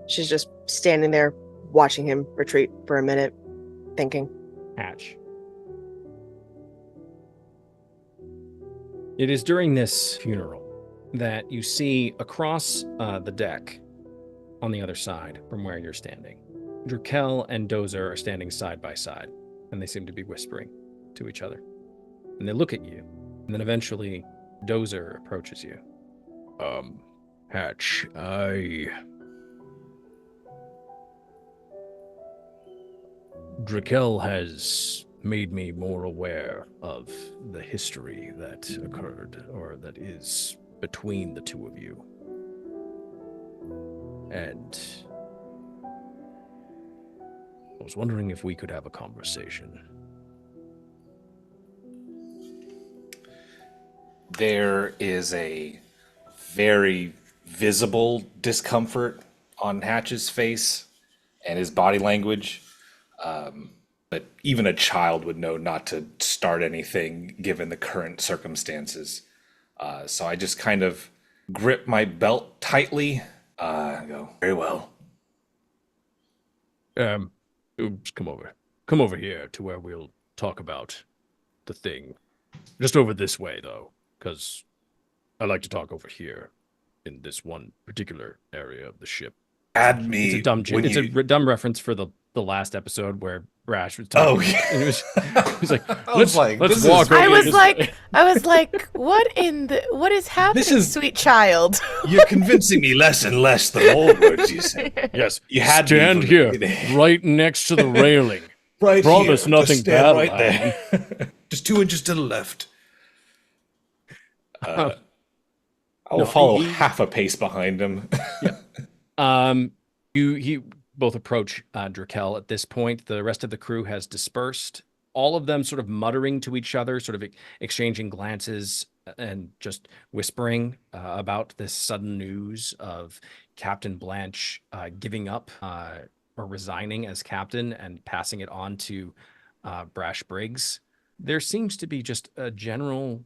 She's just standing there watching him retreat for a minute, thinking. Hatch. It is during this funeral that you see across the deck on the other side from where you're standing. Draquelle and Dozer are standing side by side, and they seem to be whispering to each other. And they look at you, and then eventually Dozer approaches you. Hatch, Draquelle has made me more aware of the history that occurred, or that is between the two of you. And I was wondering if we could have a conversation. There is a very visible discomfort on Hatch's face and his body language. But even a child would know not to start anything given the current circumstances. So I just kind of grip my belt tightly and go, very well. Oops, come over here to where we'll talk about the thing. Just over this way, though, because I like to talk over here in this one particular area of the ship. Add me. It's a dumb joke. It's a dumb reference for the last episode where Brash was talking. Oh, yeah. And it was like, let's this walk is- over I here was this like, way. what is happening, is- sweet child? You're convincing me less and less the more words you say. Yes, You had me stand from the here, beginning. right next to the railing. Right Promise here. nothing Just stand bad right will there. Just 2 inches to the left. I will follow half a pace behind him. You both approach Draquelle at this point. The rest of the crew has dispersed. All of them sort of muttering to each other, sort of exchanging glances and just whispering about this sudden news of Captain Blanche giving up or resigning as captain and passing it on to Brash Briggs. There seems to be just a general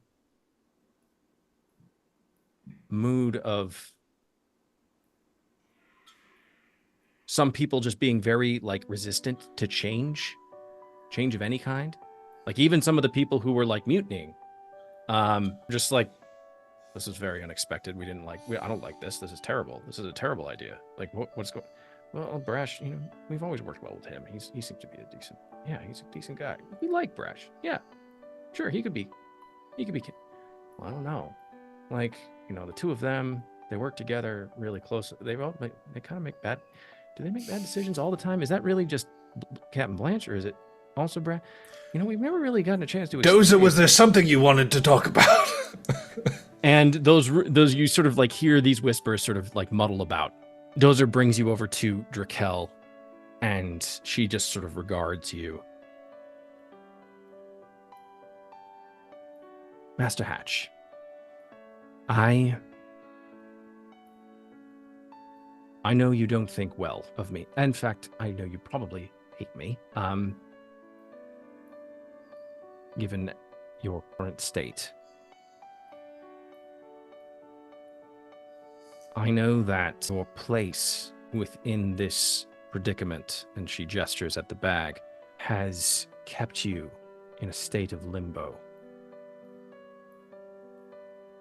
mood of some people just being very like resistant to change of any kind. Like even some of the people who were like mutinying, just like, this is very unexpected. I don't like this. This is terrible. This is a terrible idea. Like what's going? Well, Brash, we've always worked well with him. He seems to be he's a decent guy. We like Brash. Yeah, sure. He could be. Well, I don't know. Like, the two of them, they work together really close. They kind of make bad. Do they make bad decisions all the time? Is that really just Captain Blanche, or is it also Brad? We've never really gotten a chance to. Dozer, was there something you wanted to talk about? And those you sort of like hear these whispers sort of like muddle about. Dozer brings you over to Draquelle, and she just sort of regards you. Master Hatch, I know you don't think well of me. In fact, I know you probably hate me. Given your current state. I know that your place within this predicament, and she gestures at the bag, has kept you in a state of limbo.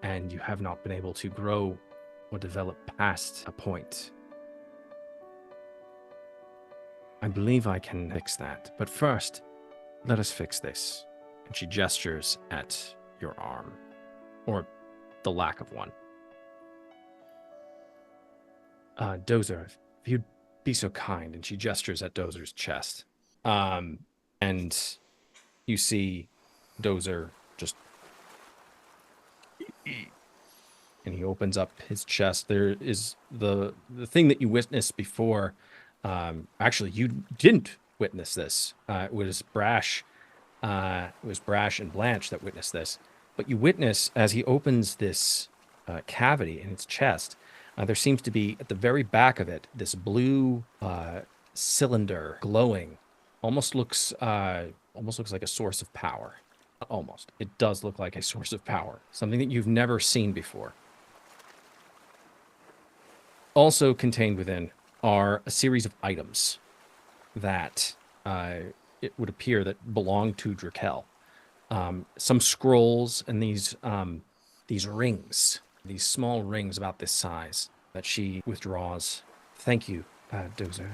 And you have not been able to grow or develop past a point. I believe I can fix that. But first, let us fix this. And she gestures at your arm. or the lack of one. Dozer, if you'd be so kind, and she gestures at Dozer's chest. And you see Dozer just, and he opens up his chest. There is the thing that you witnessed before. Actually, you didn't witness this. It was Brash. It was Brash and Blanche that witnessed this. But you witness as he opens this cavity in its chest. There seems to be at the very back of it this blue cylinder glowing. Almost looks like a source of power. Almost. It does look like a source of power. Something that you've never seen before. Also contained within are a series of items that it would appear that belong to Draquelle. Some scrolls and these rings, these small rings about this size that she withdraws. Thank you, Dozer.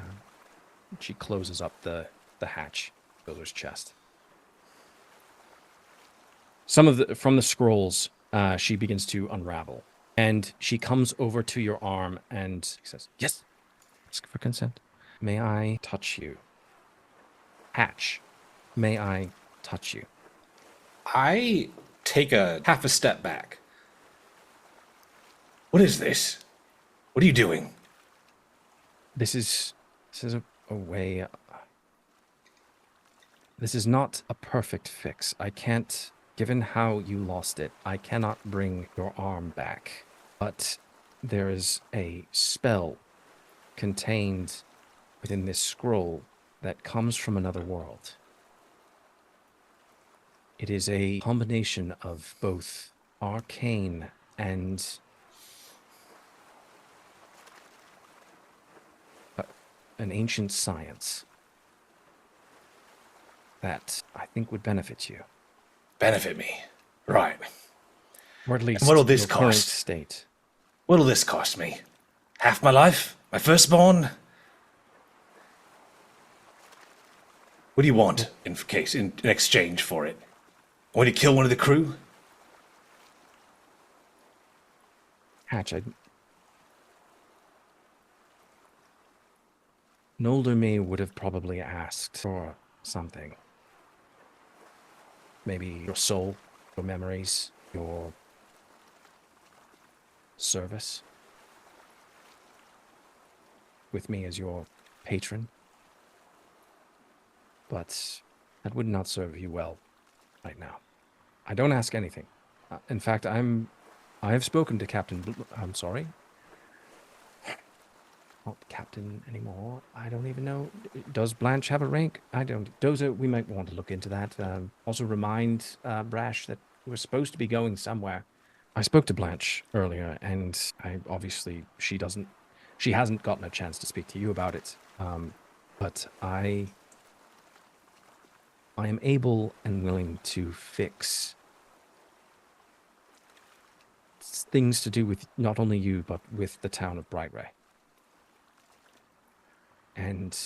She closes up the hatch, Dozer's chest. From the scrolls, she begins to unravel, and she comes over to your arm and says, "Yes, ask for consent. May I touch you? Hatch, may I touch you?" I take a half a step back. What is this? What are you doing? This is a way. This is not a perfect fix. I can't, given how you lost it, I cannot bring your arm back. But there is a spell contained within this scroll that comes from another world. It is a combination of both arcane and an ancient science that I think would benefit you. Benefit me. Right. Or at least And what'll this your current cost? state. What'll this cost me? Half my life? My firstborn? What do you want in exchange for it? Want to kill one of the crew? Hatch, an older me would have probably asked for something. Maybe your soul, your memories, your service. With me as your patron. But that would not serve you well right now. I don't ask anything. In fact, I have spoken to I'm sorry. Not Captain anymore. I don't even know. Does Blanche have a rank? I don't. Dozer, we might want to look into that. Also remind Brash that we're supposed to be going somewhere. I spoke to Blanche earlier, and she hasn't gotten a chance to speak to you about it. But I am able and willing to fix things to do with not only you, but with the town of Brightray. And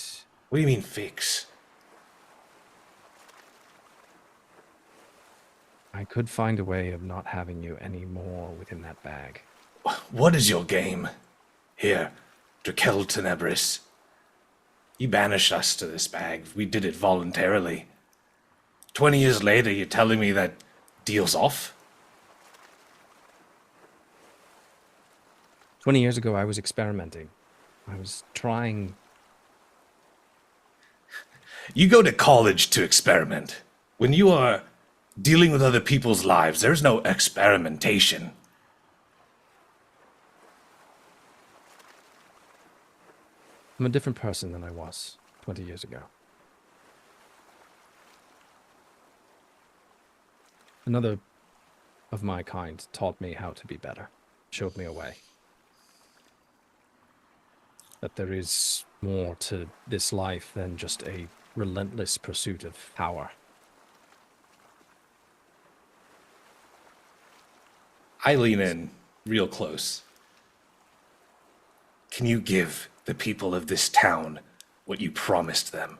What do you mean fix? I could find a way of not having you anymore within that bag. What is your game? Here, Draquelle Tenebris. You banished us to this bag. We did it voluntarily. 20 years later, you're telling me that deal's off? 20 years ago, I was experimenting. I was trying. You go to college to experiment. When you are dealing with other people's lives, there's no experimentation. I'm a different person than I was 20 years ago. Another of my kind taught me how to be better, showed me a way. That there is more to this life than just a relentless pursuit of power. I lean in real close. Can you give the people of this town what you promised them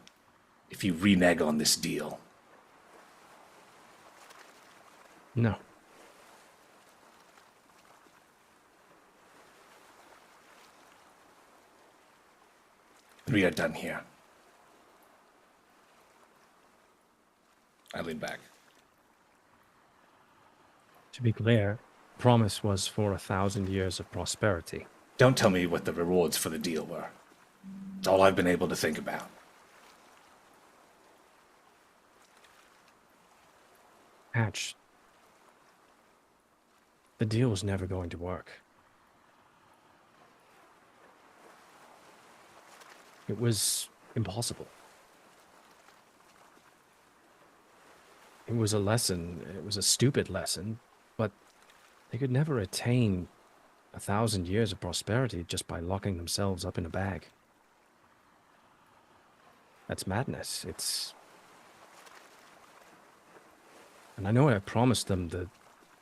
if you renege on this deal? No. we are done here. I lean back. To be clear, promise was for 1,000 years of prosperity. Don't tell me what the rewards for the deal were. It's all I've been able to think about. Hatch, the deal was never going to work. It was impossible. It was a lesson. It was a stupid lesson, but they could never attain 1,000 years of prosperity just by locking themselves up in a bag. That's madness. And I know I promised them the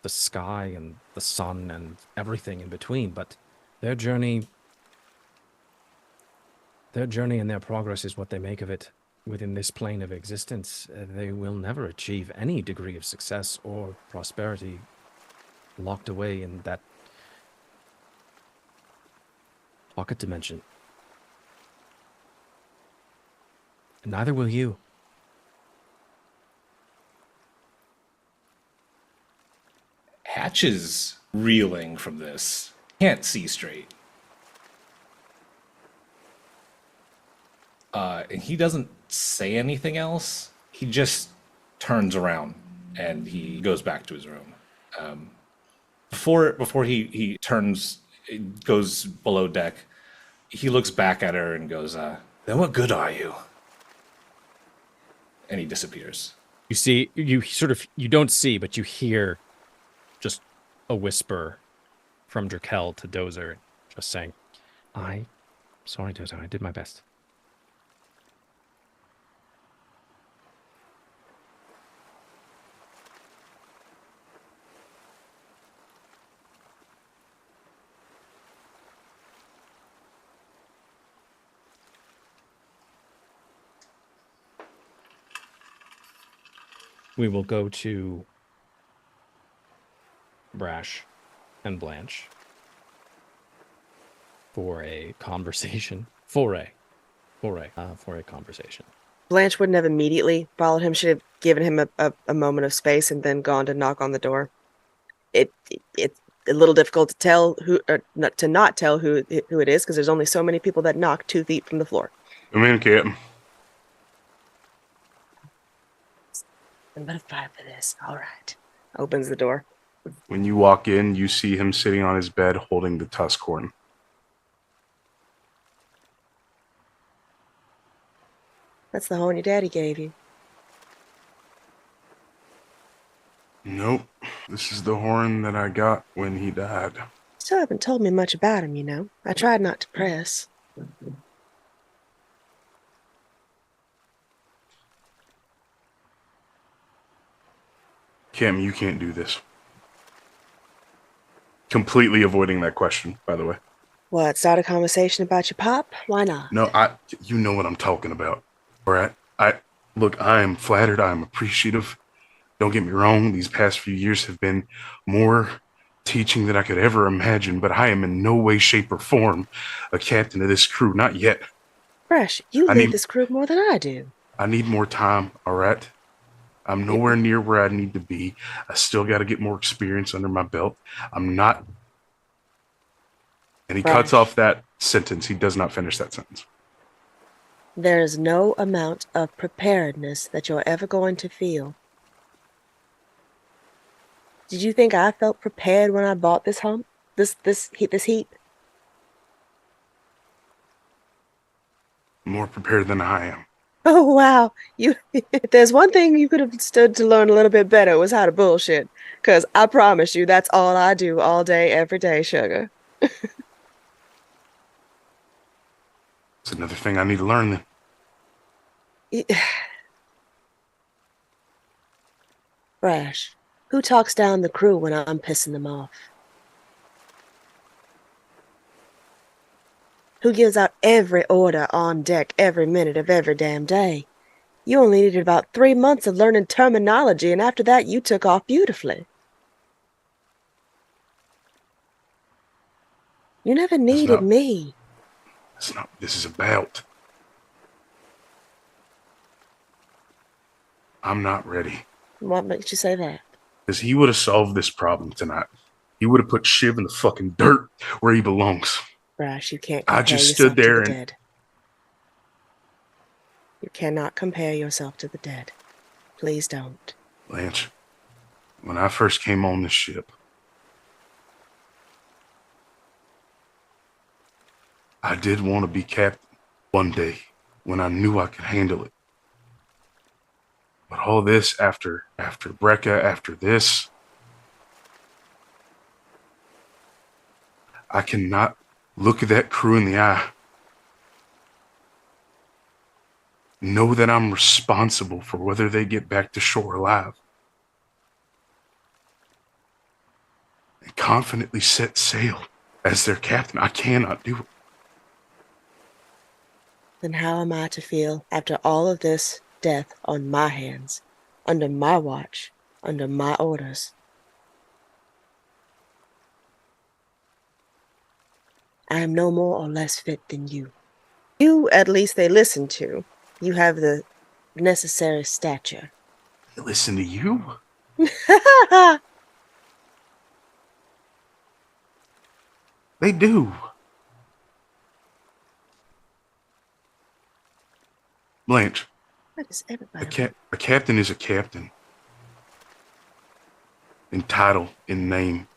sky and the sun and everything in between, but their journey and their progress is what they make of it within this plane of existence. They will never achieve any degree of success or prosperity locked away in that pocket dimension. And neither will you. Hatch is reeling from this. Can't see straight. And he doesn't say anything else. He just turns around and he goes back to his room. Before he goes below deck, he looks back at her and goes, "Then what good are you?" And he disappears. You see, you don't see, but you hear just a whisper from Draquelle to Dozer, just saying, sorry, Dozer, I did my best. We will go to Brash and Blanche for a conversation. For a conversation. Blanche wouldn't have immediately followed him. She'd have given him a moment of space and then gone to knock on the door. It's a little difficult to tell to not tell who it is, because there's only so many people that knock 2 feet from the floor. Come in, Captain. I'm gonna fight for this. All right. Opens the door. When you walk in, you see him sitting on his bed holding the tusk horn. That's the horn your daddy gave you. Nope. This is the horn that I got when he died. Still haven't told me much about him, you know. I tried not to press. Kim, you can't do this. Completely avoiding that question, by the way. What, start a conversation about your pop? Why not? No, you know what I'm talking about. All right? Look, I am flattered. I am appreciative. Don't get me wrong. These past few years have been more teaching than I could ever imagine, but I am in no way, shape, or form a captain of this crew. Not yet. Fresh, you lead this crew more than I do. I need more time, all right? I'm nowhere near where I need to be. I still got to get more experience under my belt. I'm not... And he cuts off that sentence. He does not finish that sentence. There is no amount of preparedness that you're ever going to feel. Did you think I felt prepared when I bought this hump? This heap? More prepared than I am. Oh, wow. If there's one thing you could have stood to learn a little bit better, it was how to bullshit. Because I promise you, that's all I do all day, every day, sugar. It's another thing I need to learn then. Brash, who talks down the crew when I'm pissing them off? Who gives out every order on deck every minute of every damn day? You only needed about 3 months of learning terminology, and after that you took off beautifully. You never needed me. That's not what this is about. I'm not ready. What makes you say that? Because he would have solved this problem tonight. He would have put Shiv in the fucking dirt where he belongs. Brash, you can't I compare just yourself stood there to the and dead. You cannot compare yourself to the dead. Please don't. Blanche, when I first came on this ship, I did want to be captain one day when I knew I could handle it. But all this after Brecca, after this, I cannot look at that crew in the eye. Know that I'm responsible for whether they get back to shore alive. And confidently set sail as their captain. I cannot do it. Then how am I to feel after all of this death on my hands, under my watch, under my orders? I am no more or less fit than you. You, at least, they listen to. You have the necessary stature. They listen to you? They do. Blanche, What is everybody? a captain is a captain. In title, in name.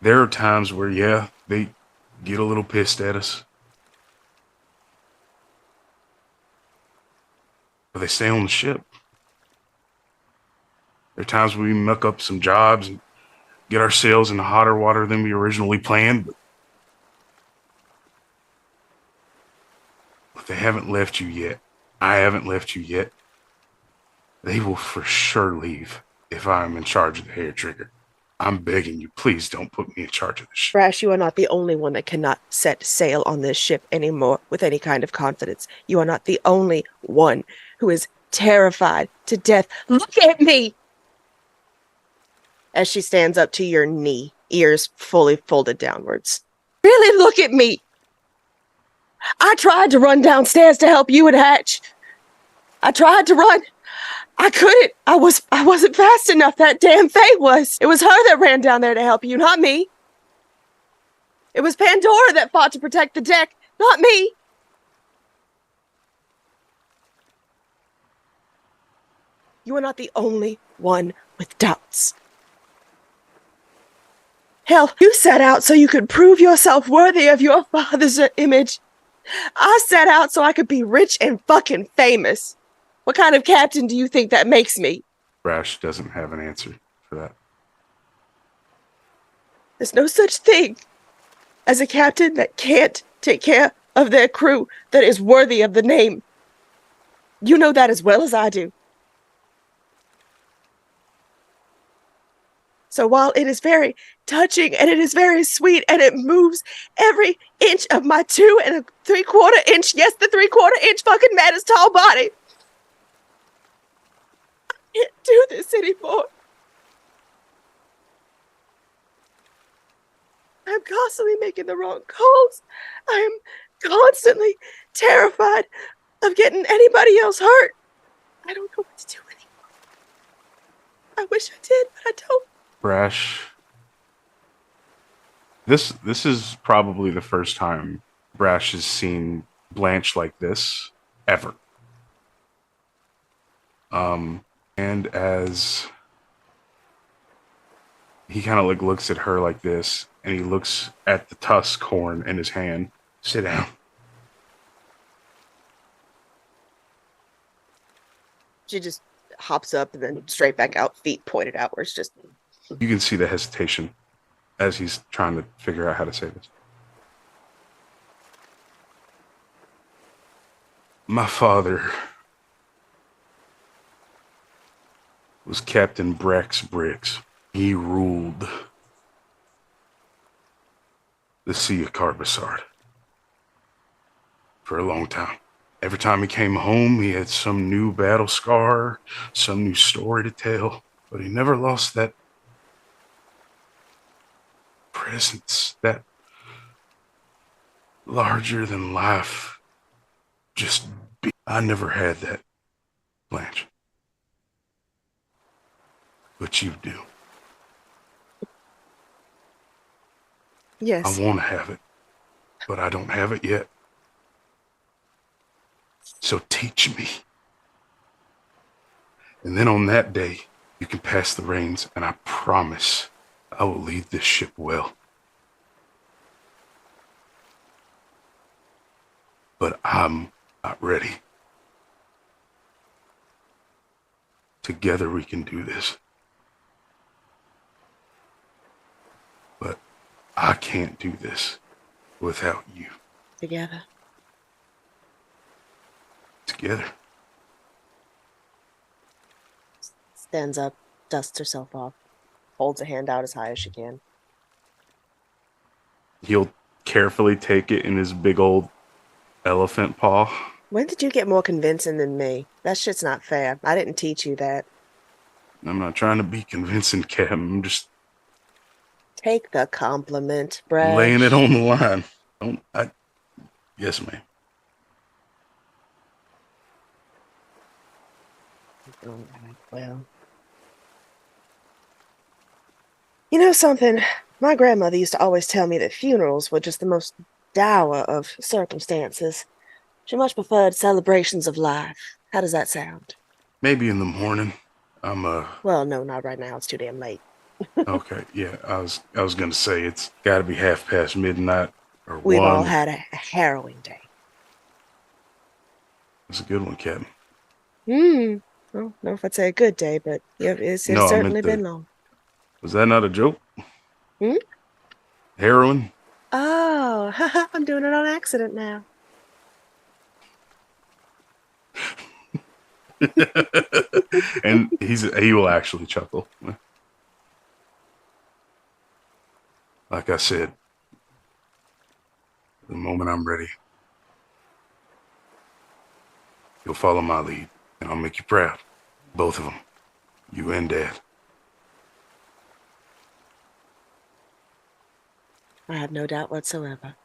There are times where, yeah, they get a little pissed at us. But they stay on the ship. There are times where we muck up some jobs and get ourselves in hotter water than we originally planned. But they haven't left you yet. I haven't left you yet. They will for sure leave if I'm in charge of the hair trigger. I'm begging you, please don't put me in charge of this ship. Brash, you are not the only one that cannot set sail on this ship anymore with any kind of confidence. You are not the only one who is terrified to death. Look at me! As she stands up to your knee, ears fully folded downwards. Really look at me! I tried to run downstairs to help you and Hatch. I tried to run. I couldn't. I wasn't fast enough. That damn Faye was. It was her that ran down there to help you, not me. It was Pandora that fought to protect the deck, not me. You are not the only one with doubts. Hell, you set out so you could prove yourself worthy of your father's image. I set out so I could be rich and fucking famous. What kind of captain do you think that makes me? Brash doesn't have an answer for that. There's no such thing as a captain that can't take care of their crew that is worthy of the name. You know that as well as I do. So while it is very touching and it is very sweet and it moves every inch of my 2 3/4 inch, yes, the 3/4 inch fucking man is tall body, I can't do this anymore. I'm constantly making the wrong calls. I am constantly terrified of getting anybody else hurt. I don't know what to do anymore. I wish I did, but I don't. Brash, this is probably the first time Brash has seen Blanche like this ever. And as he kind of like looks at her like this, and he looks at the tusk horn in his hand. Sit down. She just hops up and then straight back out, feet pointed outwards, just... You can see the hesitation as he's trying to figure out how to say this. My father was Captain Brash Briggs. He ruled the Sea of Carbasard for a long time. Every time he came home, he had some new battle scar, some new story to tell, but he never lost that presence, that larger than life. Just be. I never had that, Blanche. but you do. Yes. I want to have it, but I don't have it yet. So teach me. And then on that day, you can pass the reins, and I promise I will lead this ship well. But I'm not ready. Together we can do this. But I can't do this without you. Together. Together. Stands up, dusts herself off, holds a hand out as high as she can. He'll carefully take it in his big old elephant paw. When did you get more convincing than me? That shit's not fair. I didn't teach you that. I'm not trying to be convincing, Captain. I'm just Take the compliment, Brash. laying it on the line. Yes, ma'am. All right, well. You know something? My grandmother used to always tell me that funerals were just the most dour of circumstances. She much preferred celebrations of life. How does that sound? Maybe in the morning. Well, no, not right now. It's too damn late. Okay, yeah. I was gonna say it's gotta be midnight or We've 1. all had a harrowing day. It's a good one, Captain. I don't know if I'd say a good day, but yeah, it's No, I certainly meant been long. Was that not a joke? Hmm? Heroin? Oh, I'm doing it on accident now. And he will actually chuckle. Like I said, the moment I'm ready, you'll follow my lead, and I'll make you proud. Both of them. You and Dad. I have no doubt whatsoever.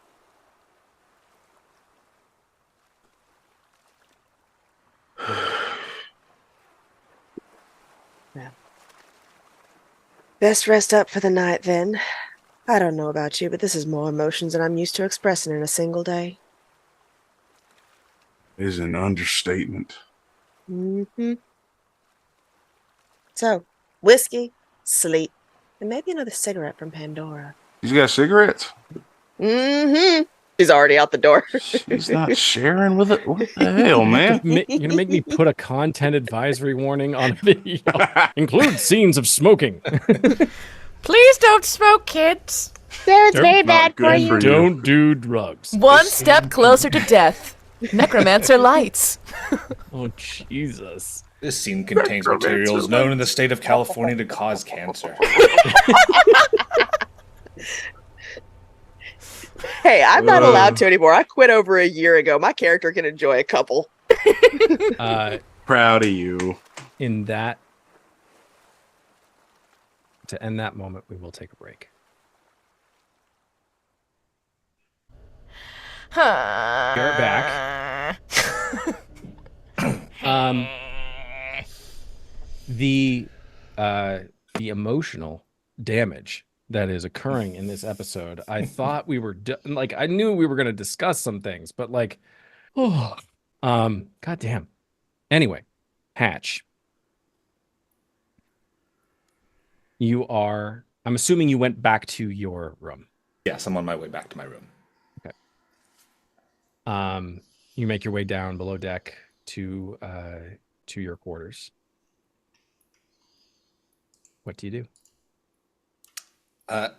Well, best rest up for the night then. I don't know about you, but this is more emotions than I'm used to expressing in a single day. Is an understatement. Mm-hmm. So, whiskey, sleep, and maybe another cigarette from Pandora. He's got cigarettes? Mm-hmm. She's already out the door. She's not sharing with it? What the hell, man? You're gonna make me put a content advisory warning on a video. Includes scenes of smoking. Please don't smoke, kids. Sounds very Not bad good for you. for you. Don't do drugs. One step closer to death. Necromancer lights. Oh, Jesus. This scene contains materials known in the state of California to cause cancer. Hey, I'm not allowed to anymore. I quit over a year ago. My character can enjoy a couple. Proud of you. In that, to end that moment, we will take a break. You're back. The emotional damage that is occurring in this episode, I thought we were like, I knew we were going to discuss some things, but like, goddamn. Anyway, Hatch, I'm assuming you went back to your room. Yes, I'm on my way back to my room. You make your way down below deck to your quarters. What do you do?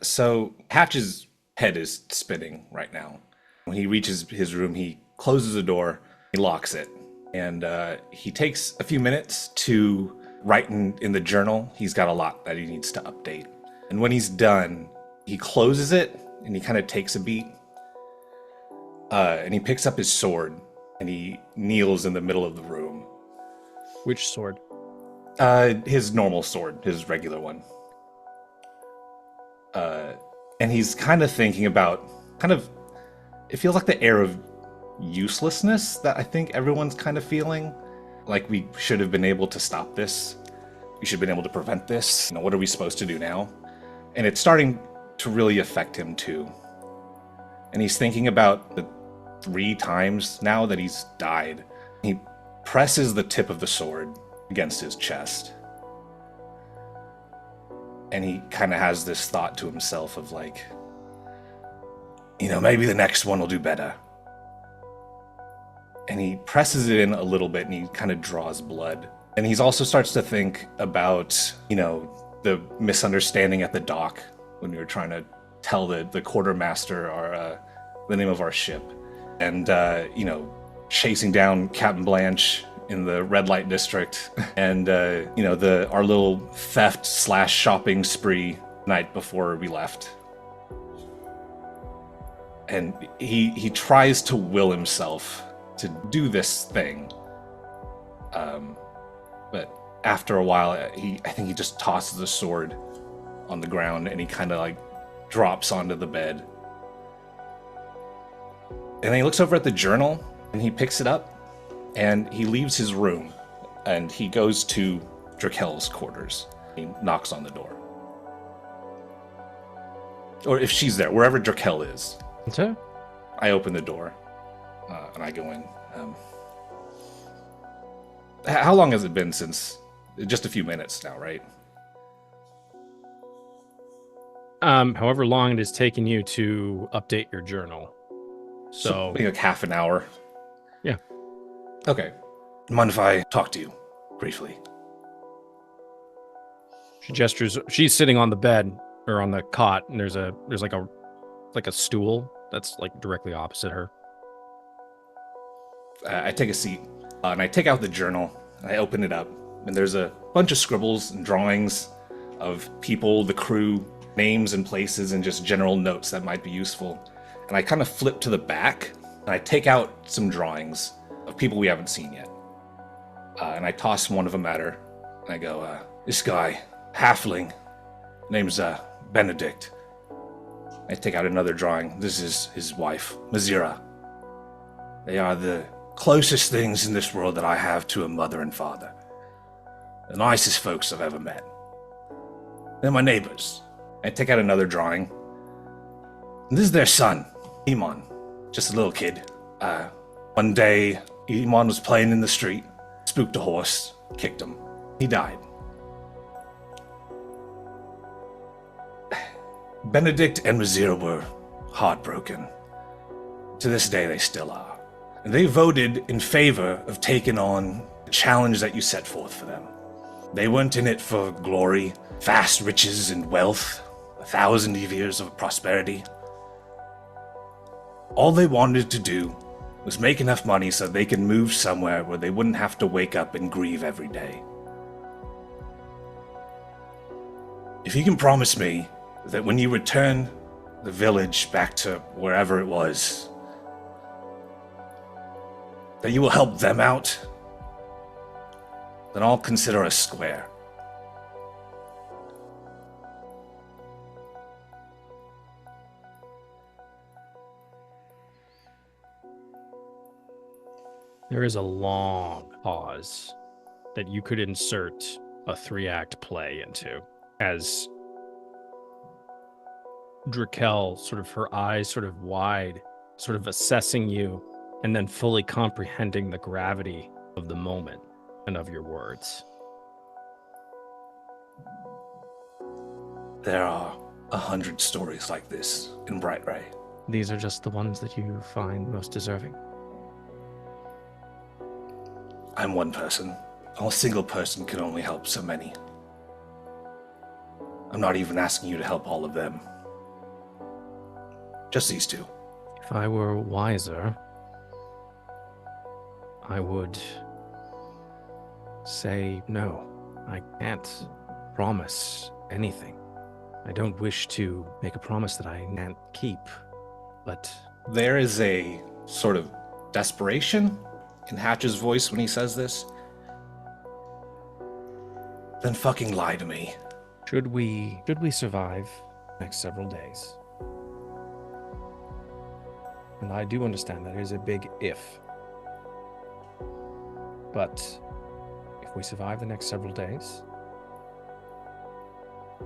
So Hatch's head is spinning right now. When he reaches his room, he closes the door, he locks it, and he takes a few minutes to write in the journal. He's got a lot that he needs to update. And when he's done, he closes it and he kind of takes a beat. And he picks up his sword and he kneels in the middle of the room. Which sword? His normal sword, his regular one. And he's kind of thinking about, it feels like the air of uselessness that I think everyone's kind of feeling. Like we should have been able to stop this. We should have been able to prevent this. What are we supposed to do now? And it's starting to really affect him too. And he's thinking about the 3 times now that he's died. He presses the tip of the sword against his chest. And he kind of has this thought to himself of like, maybe the next one will do better. And he presses it in a little bit and he kind of draws blood. And he also starts to think about, the misunderstanding at the dock when we were trying to tell the quartermaster the name of our ship. And, chasing down Captain Blanche in the red light district. And, our little theft/shopping spree night before we left. And he tries to will himself to do this thing. But after a while, I think he just tosses the sword on the ground and he kind of like drops onto the bed. And then he looks over at the journal and he picks it up and he leaves his room and he goes to Draquelle's quarters. He knocks on the door. Or if she's there, wherever Draquelle is. Okay. I open the door and I go in. How long has it been since? Just a few minutes now, right? However long it has taken you to update your journal. So maybe like half an hour. Yeah. Okay. Mind if I talk to you briefly? She gestures. She's sitting on the bed or on the cot, and there's like a stool that's like directly opposite her. I take a seat and I take out the journal and I open it up and there's a bunch of scribbles and drawings of people, the crew, names and places, and just general notes that might be useful. And I kind of flip to the back and I take out some drawings of people we haven't seen yet. And I toss one of them at her and I go, this guy, halfling, name's Benedict. I take out another drawing. This is his wife, Mazira. They are the closest things in this world that I have to a mother and father. The nicest folks I've ever met. They're my neighbors. I take out another drawing. And this is their son, Iman. Just a little kid. One day, Iman was playing in the street, spooked a horse, kicked him. He died. Benedict and Mazira were heartbroken. To this day, they still are. And they voted in favor of taking on the challenge that you set forth for them. They weren't in it for glory, vast riches and wealth, 1,000 years of prosperity. All they wanted to do was make enough money so they could move somewhere where they wouldn't have to wake up and grieve every day. If you can promise me that when you return the village back to wherever it was, that you will help them out, then I'll consider us square. There is a long pause that you could insert a 3-act play into as Draquelle, sort of her eyes sort of wide, sort of assessing you and then fully comprehending the gravity of the moment and of your words. There are 100 stories like this in Bright Ray. These are just the ones that you find most deserving. I'm one person. A single person can only help so many. I'm not even asking you to help all of them. Just these two. If I were wiser, I would say no. I can't promise anything. I don't wish to make a promise that I can't keep, but... There is a sort of desperation in Hatch's voice when he says this. Then fucking lie to me. Should we survive the next several days? And I do understand that is a big if. But if we survive the next several days,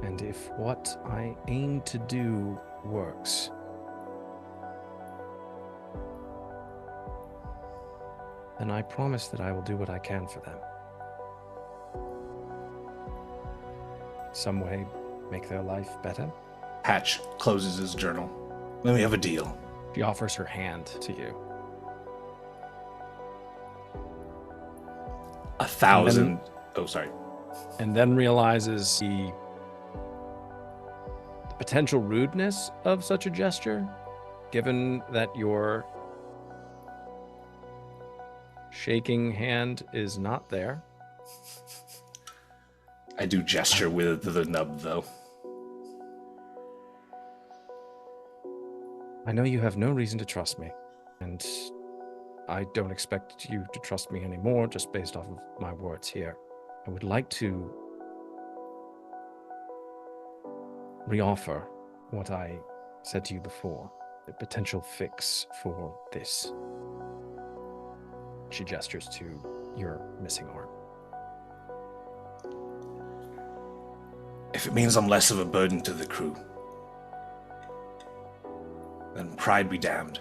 And if what I aim to do works, then I promise that I will do what I can for them. Some way make their life better. Hatch closes his journal. Then we have a deal. She offers her hand to you. 1,000. Oh, sorry. And then realizes the potential rudeness of such a gesture, given that your shaking hand is not there. I do gesture with the nub, though. I know you have no reason to trust me, and I don't expect you to trust me anymore just based off of my words here. I would like to reoffer what I said to you before, a potential fix for this. She gestures to your missing arm. If it means I'm less of a burden to the crew, then pride be damned.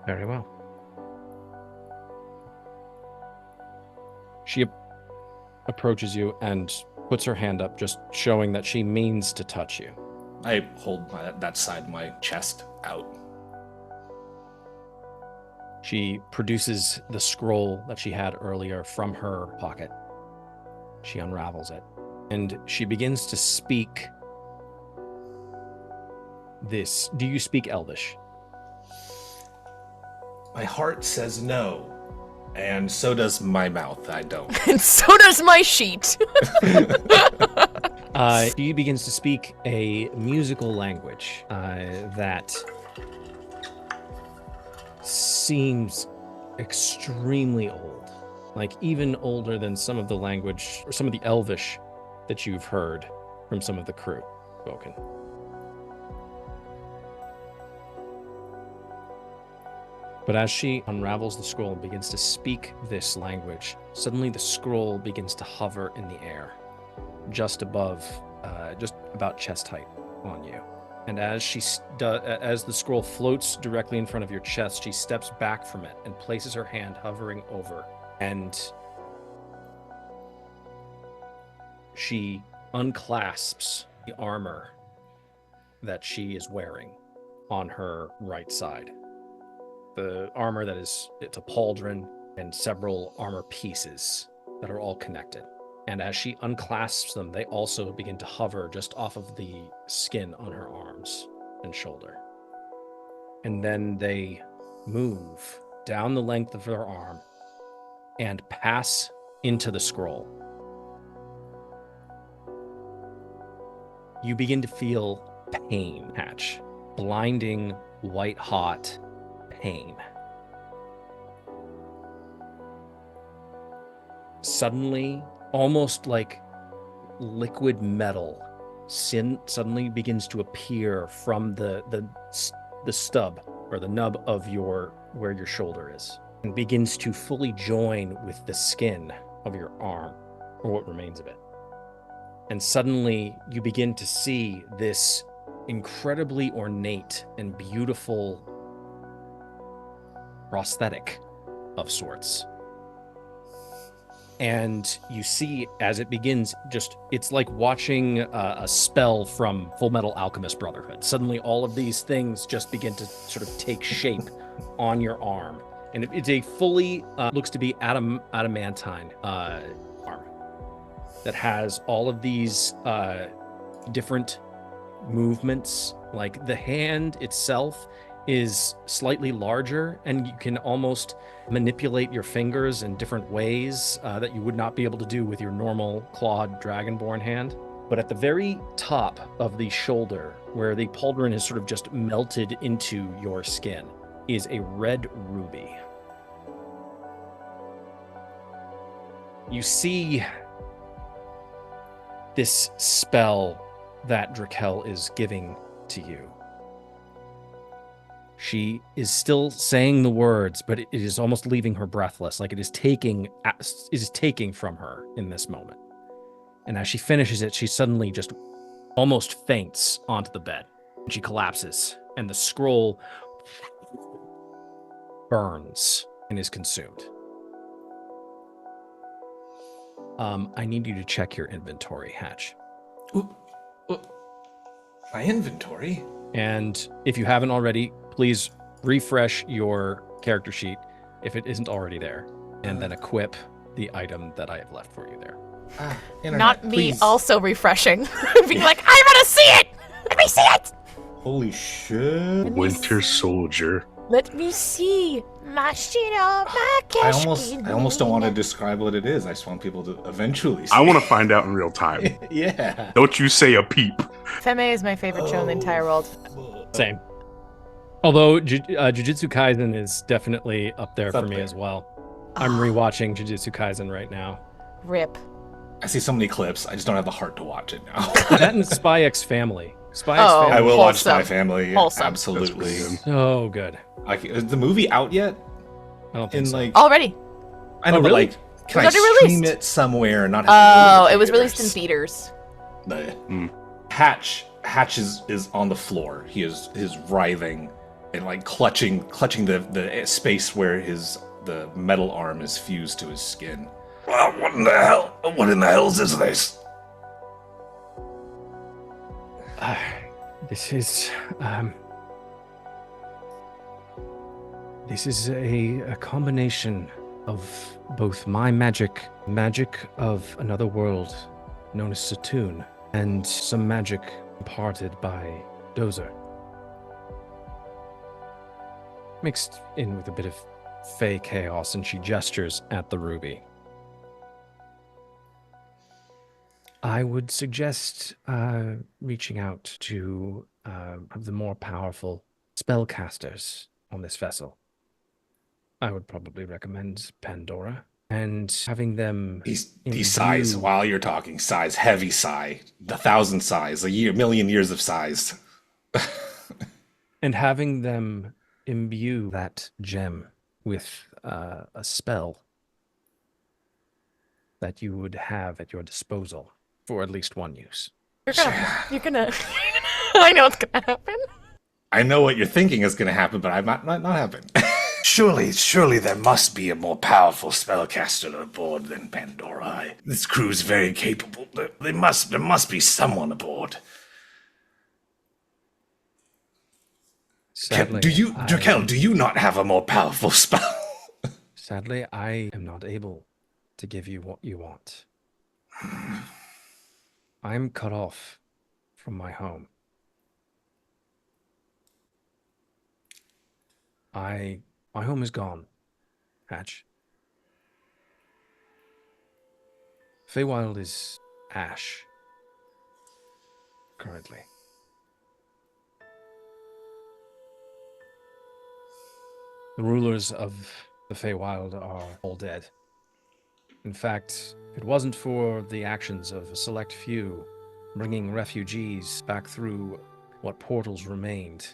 Very well. She approaches you and puts her hand up, just showing that she means to touch you. I hold that side of my chest out. She produces the scroll that she had earlier from her pocket. She unravels it, and she begins to speak this. Do you speak Elvish? My heart says no, and so does my mouth. I don't. And so does my sheet. She begins to speak a musical language that seems extremely old, like even older than some of the language or some of the Elvish that you've heard from some of the crew spoken. But as she unravels the scroll and begins to speak this language, suddenly the scroll begins to hover in the air, just above, just about chest height on you. And as as the scroll floats directly in front of your chest, she steps back from it and places her hand hovering over, and she unclasps the armor that she is wearing on her right side. The armor it's a pauldron and several armor pieces that are all connected. And as she unclasps them, they also begin to hover just off of the skin on her arms and shoulder. And then they move down the length of her arm and pass into the scroll. You begin to feel pain, Hatch. Blinding, white-hot pain. Suddenly, almost like liquid metal, suddenly begins to appear from the stub or the nub of where your shoulder is, and begins to fully join with the skin of your arm, or what remains of it. And suddenly, you begin to see this incredibly ornate and beautiful prosthetic of sorts. And you see as it begins, it's like watching a spell from Full Metal Alchemist Brotherhood. Suddenly all of these things just begin to sort of take shape on your arm. And it's a fully, looks to be adamantine arm that has all of these different movements. Like the hand itself is slightly larger, and you can almost manipulate your fingers in different ways that you would not be able to do with your normal clawed dragonborn hand. But at the very top of the shoulder, where the pauldron is sort of just melted into your skin, is a red ruby. You see this spell that Draquelle is giving to you. She is still saying the words, but it is almost leaving her breathless, like it is taking from her in this moment. And as she finishes it, she suddenly just almost faints onto the bed. She collapses, and the scroll burns and is consumed. I need you to check your inventory, Hatch. Ooh. My inventory? And if you haven't already, please refresh your character sheet if it isn't already there, and then equip the item that I have left for you there. Internet, Not me please. also refreshing. Being like, I want to see it! Let me see it! Holy shit. Winter Soldier. Let me see. I almost don't want to describe what it is. I just want people to eventually see. I want to find out in real time. Yeah. Don't you say a peep. Femme is my favorite show in the entire world. Same. Although Jujutsu Kaisen is definitely up there It's for up me there. as well. I'm rewatching Jujutsu Kaisen right now. Rip. I see so many clips. I just don't have the heart to watch it now. That and Spy X Family. Spy X Oh. Family. I will watch Wholesome. Spy Family. Wholesome. Absolutely. That's pretty So good. Is the movie out yet? I don't think In so. like, Already. I know, Oh, but really? like, can Was I already stream released. it somewhere and not have to go Oh, to it was theaters? released in theaters. Hatch is on the floor. He is writhing and like clutching the space where the metal arm is fused to his skin. Well, what in the hell is this? This is a combination of both my magic of another world known as Satoon, and some magic imparted by Dozer. Mixed in with a bit of fey chaos, and she gestures at the ruby. I would suggest reaching out to the more powerful spellcasters on this vessel. I would probably recommend Pandora, and having them He imbue- sighs while you're talking. Sighs, heavy sigh, 1,000 sighs, million years of sighs. and having them imbue that gem with a spell that you would have at your disposal for at least one use. You're gonna I know what's gonna happen. I know what you're thinking is going to happen, but I might not happen. Surely there must be a more powerful spellcaster aboard than Pandora. This crew's very capable. There must be someone aboard. Sadly, Draquelle, do you not have a more powerful spell? Sadly, I am not able to give you what you want. I'm cut off from my home. My home is gone, Hatch. Feywild is ash, currently. The rulers of the Feywild are all dead. In fact, if it wasn't for the actions of a select few bringing refugees back through what portals remained,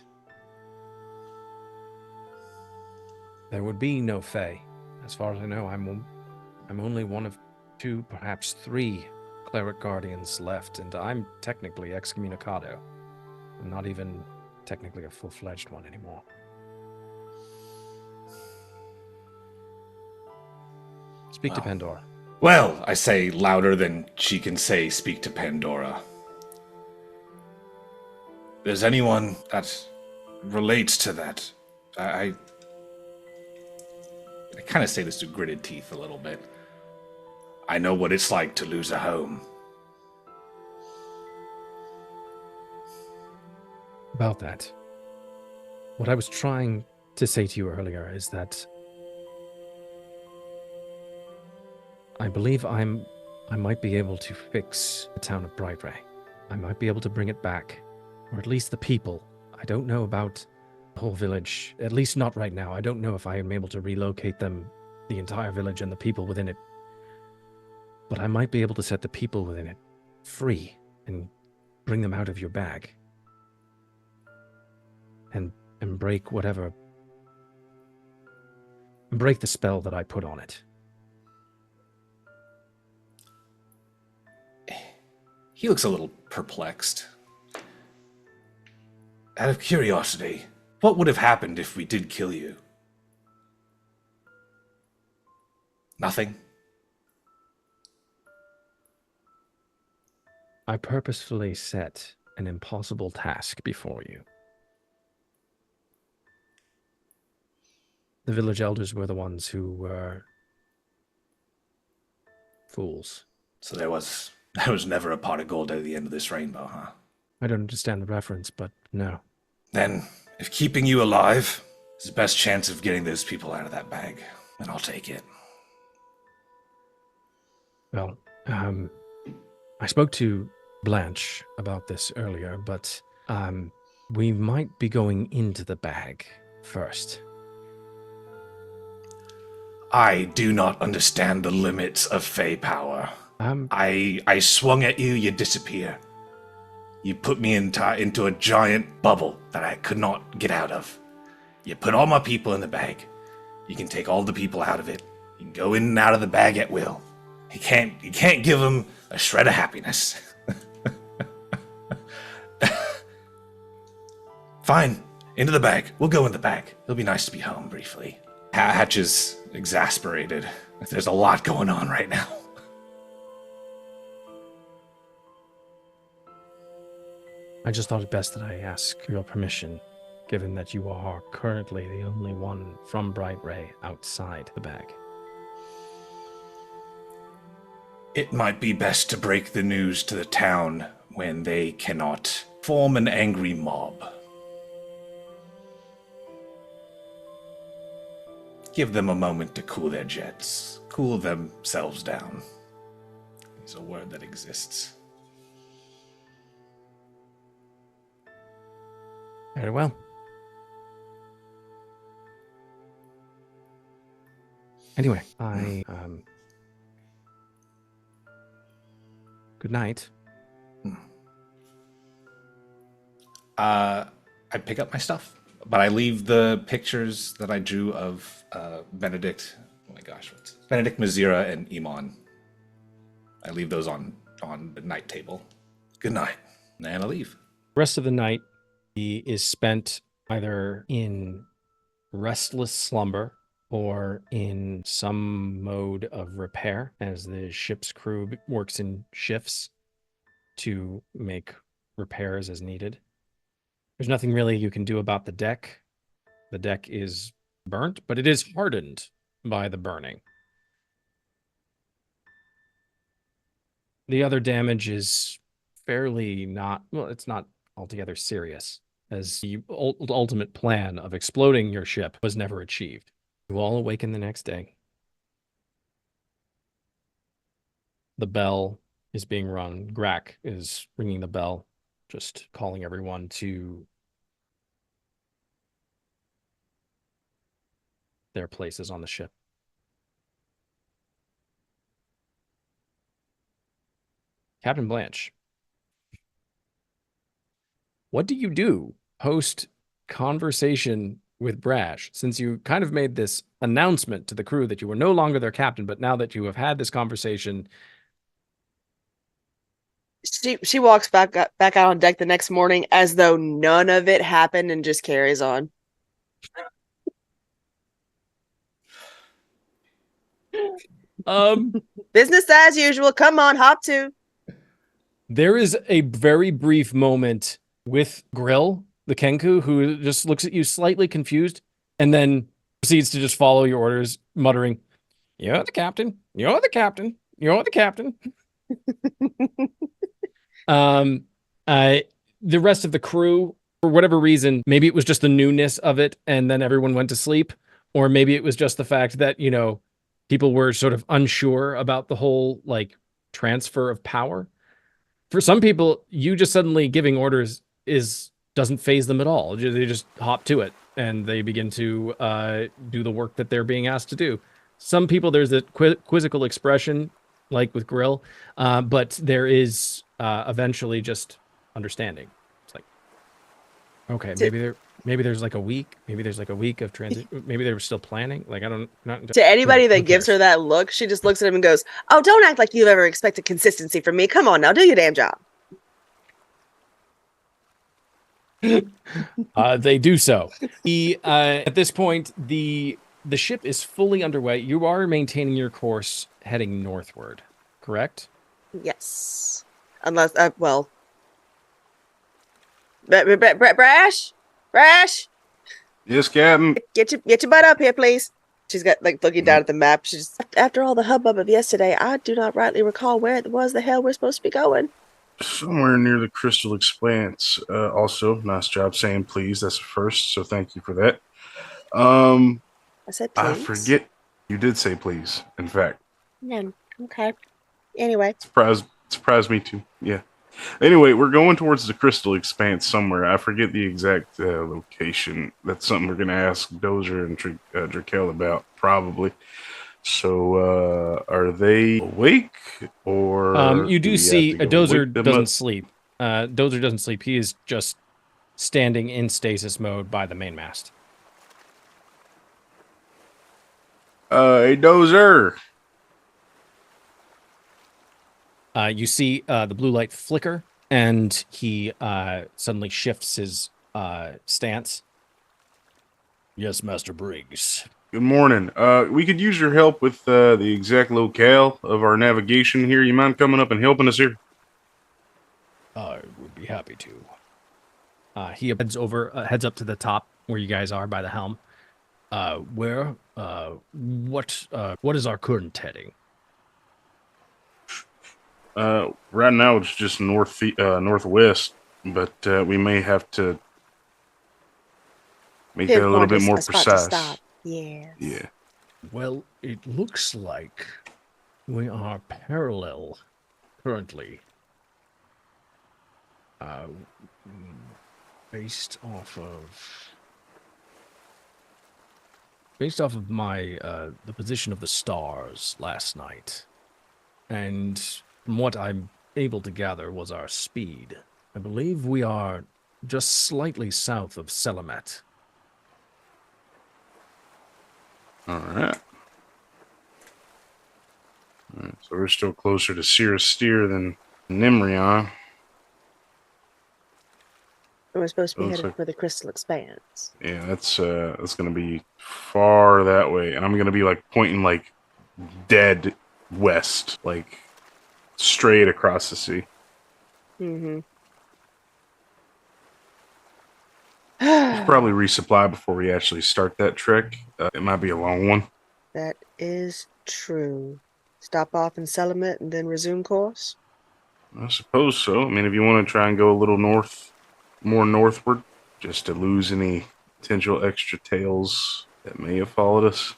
there would be no Fey. As far as I know, I'm only one of two, perhaps three cleric guardians left, and I'm technically excommunicado. I'm not even technically a full-fledged one anymore. Speak to Pandora. Well, I say louder than she can say, speak to Pandora. There's anyone that relates to that. I kind of say this through gritted teeth a little bit. I know what it's like to lose a home. About that, what I was trying to say to you earlier is that I believe I might be able to fix the town of Bright Ray. I might be able to bring it back, or at least the people. I don't know about the whole village, at least not right now. I don't know if I am able to relocate them, the entire village and the people within it. But I might be able to set the people within it free and bring them out of your bag. And break whatever... break the spell that I put on it. He looks a little perplexed. Out of curiosity, what would have happened if we did kill you? Nothing? I purposefully set an impossible task before you. The village elders were the ones who were fools. So there was never a pot of gold at the end of this rainbow, huh? I don't understand the reference, but no. Then, if keeping you alive is the best chance of getting those people out of that bag, then I'll take it. Well, I spoke to Blanche about this earlier, but we might be going into the bag first. I do not understand the limits of Fey power. I swung at you, you disappear. You put me into a giant bubble that I could not get out of. You put all my people in the bag. You can take all the people out of it. You can go in and out of the bag at will. You can't give them a shred of happiness. Fine, into the bag. We'll go in the bag. It'll be nice to be home briefly. Hatch is exasperated. There's a lot going on right now. I just thought it best that I ask your permission, given that you are currently the only one from Bright Ray outside the bag. It might be best to break the news to the town when they cannot form an angry mob. Give them a moment to cool their jets, cool themselves down. It's a word that exists. Very well. Anyway, good night. I pick up my stuff, but I leave the pictures that I drew of Benedict. Oh my gosh, what's Benedict, Mazira, and Iman. I leave those on the night table. Good night, and I leave. The rest of the night he is spent either in restless slumber or in some mode of repair as the ship's crew works in shifts to make repairs as needed. There's nothing really you can do about the deck. The deck is burnt, but it is hardened by the burning. The other damage is fairly it's not altogether serious, as the ultimate plan of exploding your ship was never achieved. You all awaken the next day. The bell is being rung. Grack is ringing the bell, just calling everyone to their places on the ship. Captain Blanche, what do you do post conversation with Brash, since you kind of made this announcement to the crew that you were no longer their captain, but now that you have had this conversation? She walks back out on deck the next morning as though none of it happened and just carries on. Business as usual. Come on, hop to. There is a very brief moment with Grill, the Kenku, who just looks at you slightly confused and then proceeds to just follow your orders, muttering, "You're the captain. You're the captain. You're the captain." The rest of the crew, for whatever reason, maybe it was just the newness of it and then everyone went to sleep, or maybe it was just the fact that, people were sort of unsure about the whole transfer of power. For some people, you just suddenly giving orders doesn't faze them at all. They just hop to it and they begin to do the work that they're being asked to do. Some people, there's a quizzical expression, like with Grill, but there is eventually just understanding. It's like, okay, maybe there's like a week, of transition. Maybe they were still planning. To anybody that gives her that look, she just looks at him and goes, "Oh, don't act like you've ever expected consistency from me. Come on now, do your damn job." They do so. At this point, the ship is fully underway. You are maintaining your course heading northward, correct? Yes. Unless, well, Brash, Brash, Yes, Captain. get your butt up here, please. She's got like looking down at the map. She's after all the hubbub of yesterday. I do not rightly recall where it was the hell we're supposed to be going. Somewhere near the Crystal Expanse. Also, nice job saying please. That's a first, so thank you for that. I said, please. I forget you did say please. In fact, No. Okay. Anyway, surprised me too. Yeah. Anyway, we're going towards the Crystal Expanse somewhere. I forget the exact location. That's something we're gonna ask Dozer and Draquelle about probably. So, are they awake or You do we see have to go Dozer wake them doesn't up? sleep. Dozer doesn't sleep. He is just standing in stasis mode by the mainmast. Hey, Dozer. You see the blue light flicker, and he suddenly shifts his stance. Yes, Master Briggs. Good morning. We could use your help with the exact locale of our navigation here. You mind coming up and helping us here? I would be happy to. He heads up to the top where you guys are by the helm. What is our current heading? Right now it's just northwest, but we may have to make that a little bit more precise. Yeah. Yeah. Well, it looks like we are parallel currently. Based off of my the position of the stars last night, and from what I'm able to gather was our speed, I believe we are just slightly south of Selamet. All right. So we're still closer to Cirrus Steer than Nimrion. We're supposed to be Looks headed like- for the Crystal Expanse. Yeah, that's gonna be far that way, and I'm gonna be like pointing like dead west, like straight across the sea. Mm-hmm. We'll probably resupply before we actually start that trek. It might be a long one. That is true. Stop off in Selamet and then resume course? I suppose so. I mean, if you want to try and go a little more northward, just to lose any potential extra tails that may have followed us.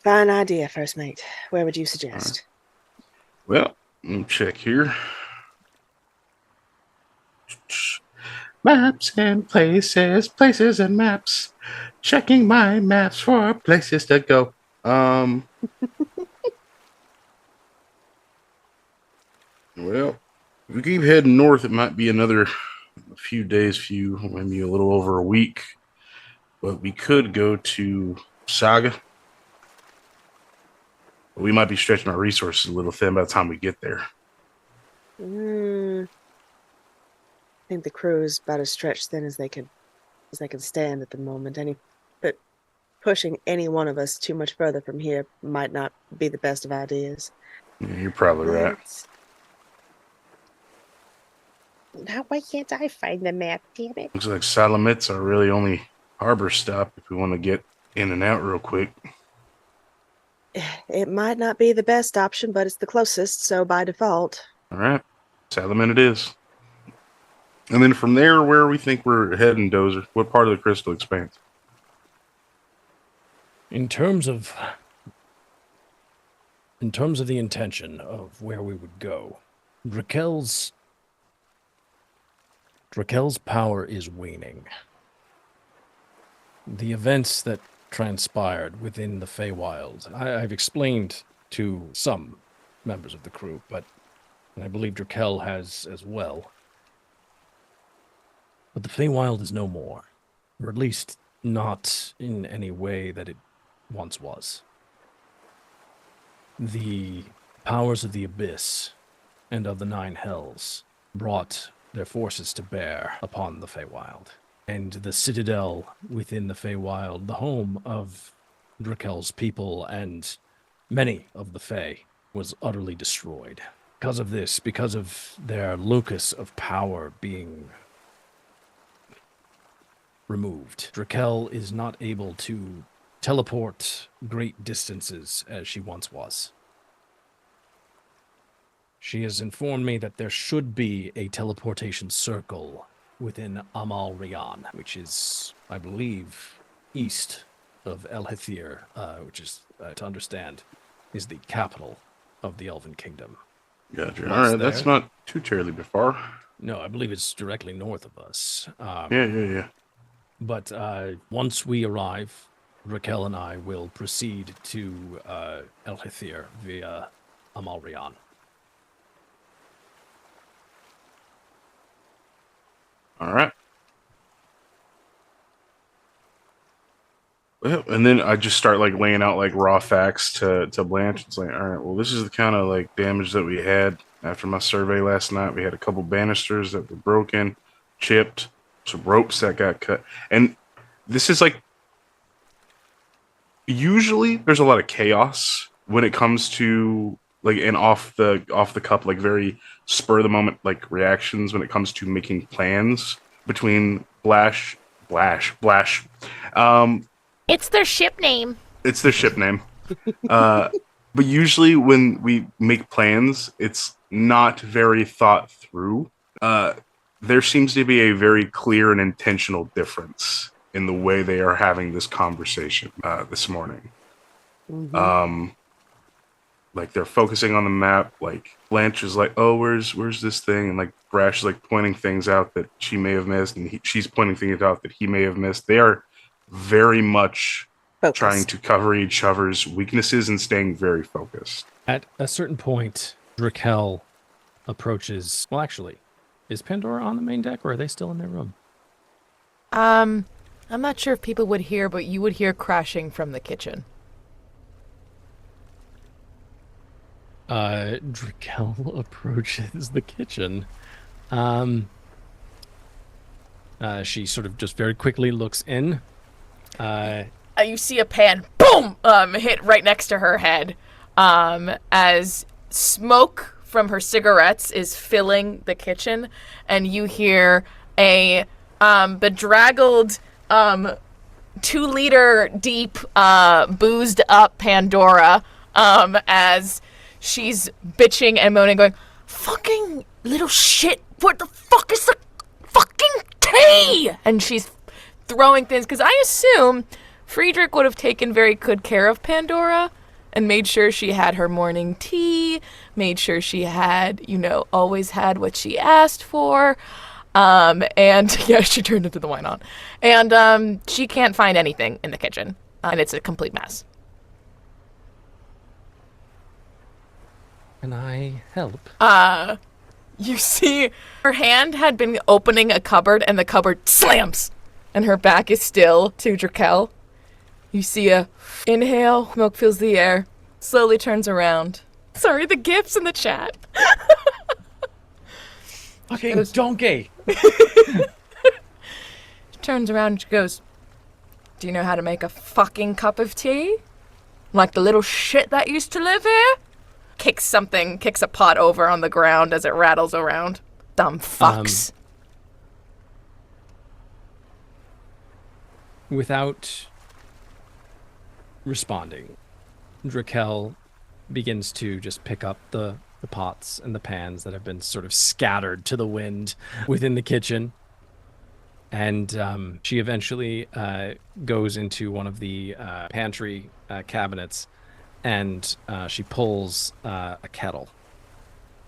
Fine idea, First Mate. Where would you suggest? Well, let me check here. Maps and places and maps. Checking my maps for places to go. Well, if we keep heading north, it might be another few days, maybe a little over a week. But we could go to Saga. We might be stretching our resources a little thin by the time we get there. I think the crew is about as stretched thin as they can stand at the moment. But pushing any one of us too much further from here might not be the best of ideas. Yeah, you're probably right. Now, why can't I find the map, damn it? Looks like Salamit's our really only harbor stop if we want to get in and out real quick. It might not be the best option, but it's the closest, so by default. All right, Salamin it is. And then from there, where we think we're heading, Dozer? What part of the Crystal Expanse? In terms of the intention of where we would go, Draquelle's power is waning. The events that transpired within the Feywild, I've explained to some members of the crew, but I believe Draquelle has as well. But the Feywild is no more, or at least not in any way that it once was. The powers of the Abyss and of the Nine Hells brought their forces to bear upon the Feywild. And the citadel within the Feywild, the home of Draquelle's people and many of the Fey, was utterly destroyed. Because of this, because of their locus of power being removed, Draquelle is not able to teleport great distances as she once was. She has informed me that there should be a teleportation circle within Amal Rian, which is, I believe, east of El Hethir, which is, to understand, is the capital of the Elven Kingdom. Gotcha. All right, that's not too terribly far. No, I believe it's directly north of us. Yeah. But once we arrive, Raquel and I will proceed to El Hethir via Amal Rian. All right. Well, and then I just start like laying out like raw facts to Blanche. It's like, all right, well, this is the kind of like damage that we had after my survey last night. We had a couple banisters that were broken, chipped, some ropes that got cut, and this is like usually there's a lot of chaos when it comes to like an off the cup, like very spur of the moment like reactions when it comes to making plans between Blanche. It's their ship name. It's their ship name. But usually when we make plans, it's not very thought through. There seems to be a very clear and intentional difference in the way they are having this conversation this morning. Mm-hmm. Like they're focusing on the map. Like Blanche is like, "Oh, where's this thing?" And like Brash is like pointing things out that she may have missed, and she's pointing things out that he may have missed. They are very much trying to cover each other's weaknesses and staying very focused. At a certain point, Draquelle approaches. Well, actually, is Pandora on the main deck, or are they still in their room? I'm not sure if people would hear, but you would hear crashing from the kitchen. Draquelle approaches the kitchen. She sort of just very quickly looks in. You see a pan, boom, hit right next to her head, as smoke from her cigarettes is filling the kitchen, and you hear a bedraggled, 2-liter deep, boozed up Pandora, as she's bitching and moaning, going, "Fucking little shit, what the fuck is the fucking tea?" And she's throwing things, because I assume Friedrich would have taken very good care of Pandora and made sure she had her morning tea, made sure she had, always had what she asked for. And yeah, she turned into the wine on. And she can't find anything in the kitchen. And it's a complete mess. Can I help? You see her hand had been opening a cupboard and the cupboard slams. And her back is still to Draquelle. You see a inhale, smoke fills the air, slowly turns around. Sorry, the gifts in the chat. Fucking donkey! She turns around and she goes, "Do you know how to make a fucking cup of tea? Like the little shit that used to live here?" Kicks a pot over on the ground as it rattles around. Dumb fucks. Without responding, Draquelle begins to just pick up the pots and the pans that have been sort of scattered to the wind within the kitchen. And she eventually goes into one of the pantry cabinets, and she pulls a kettle.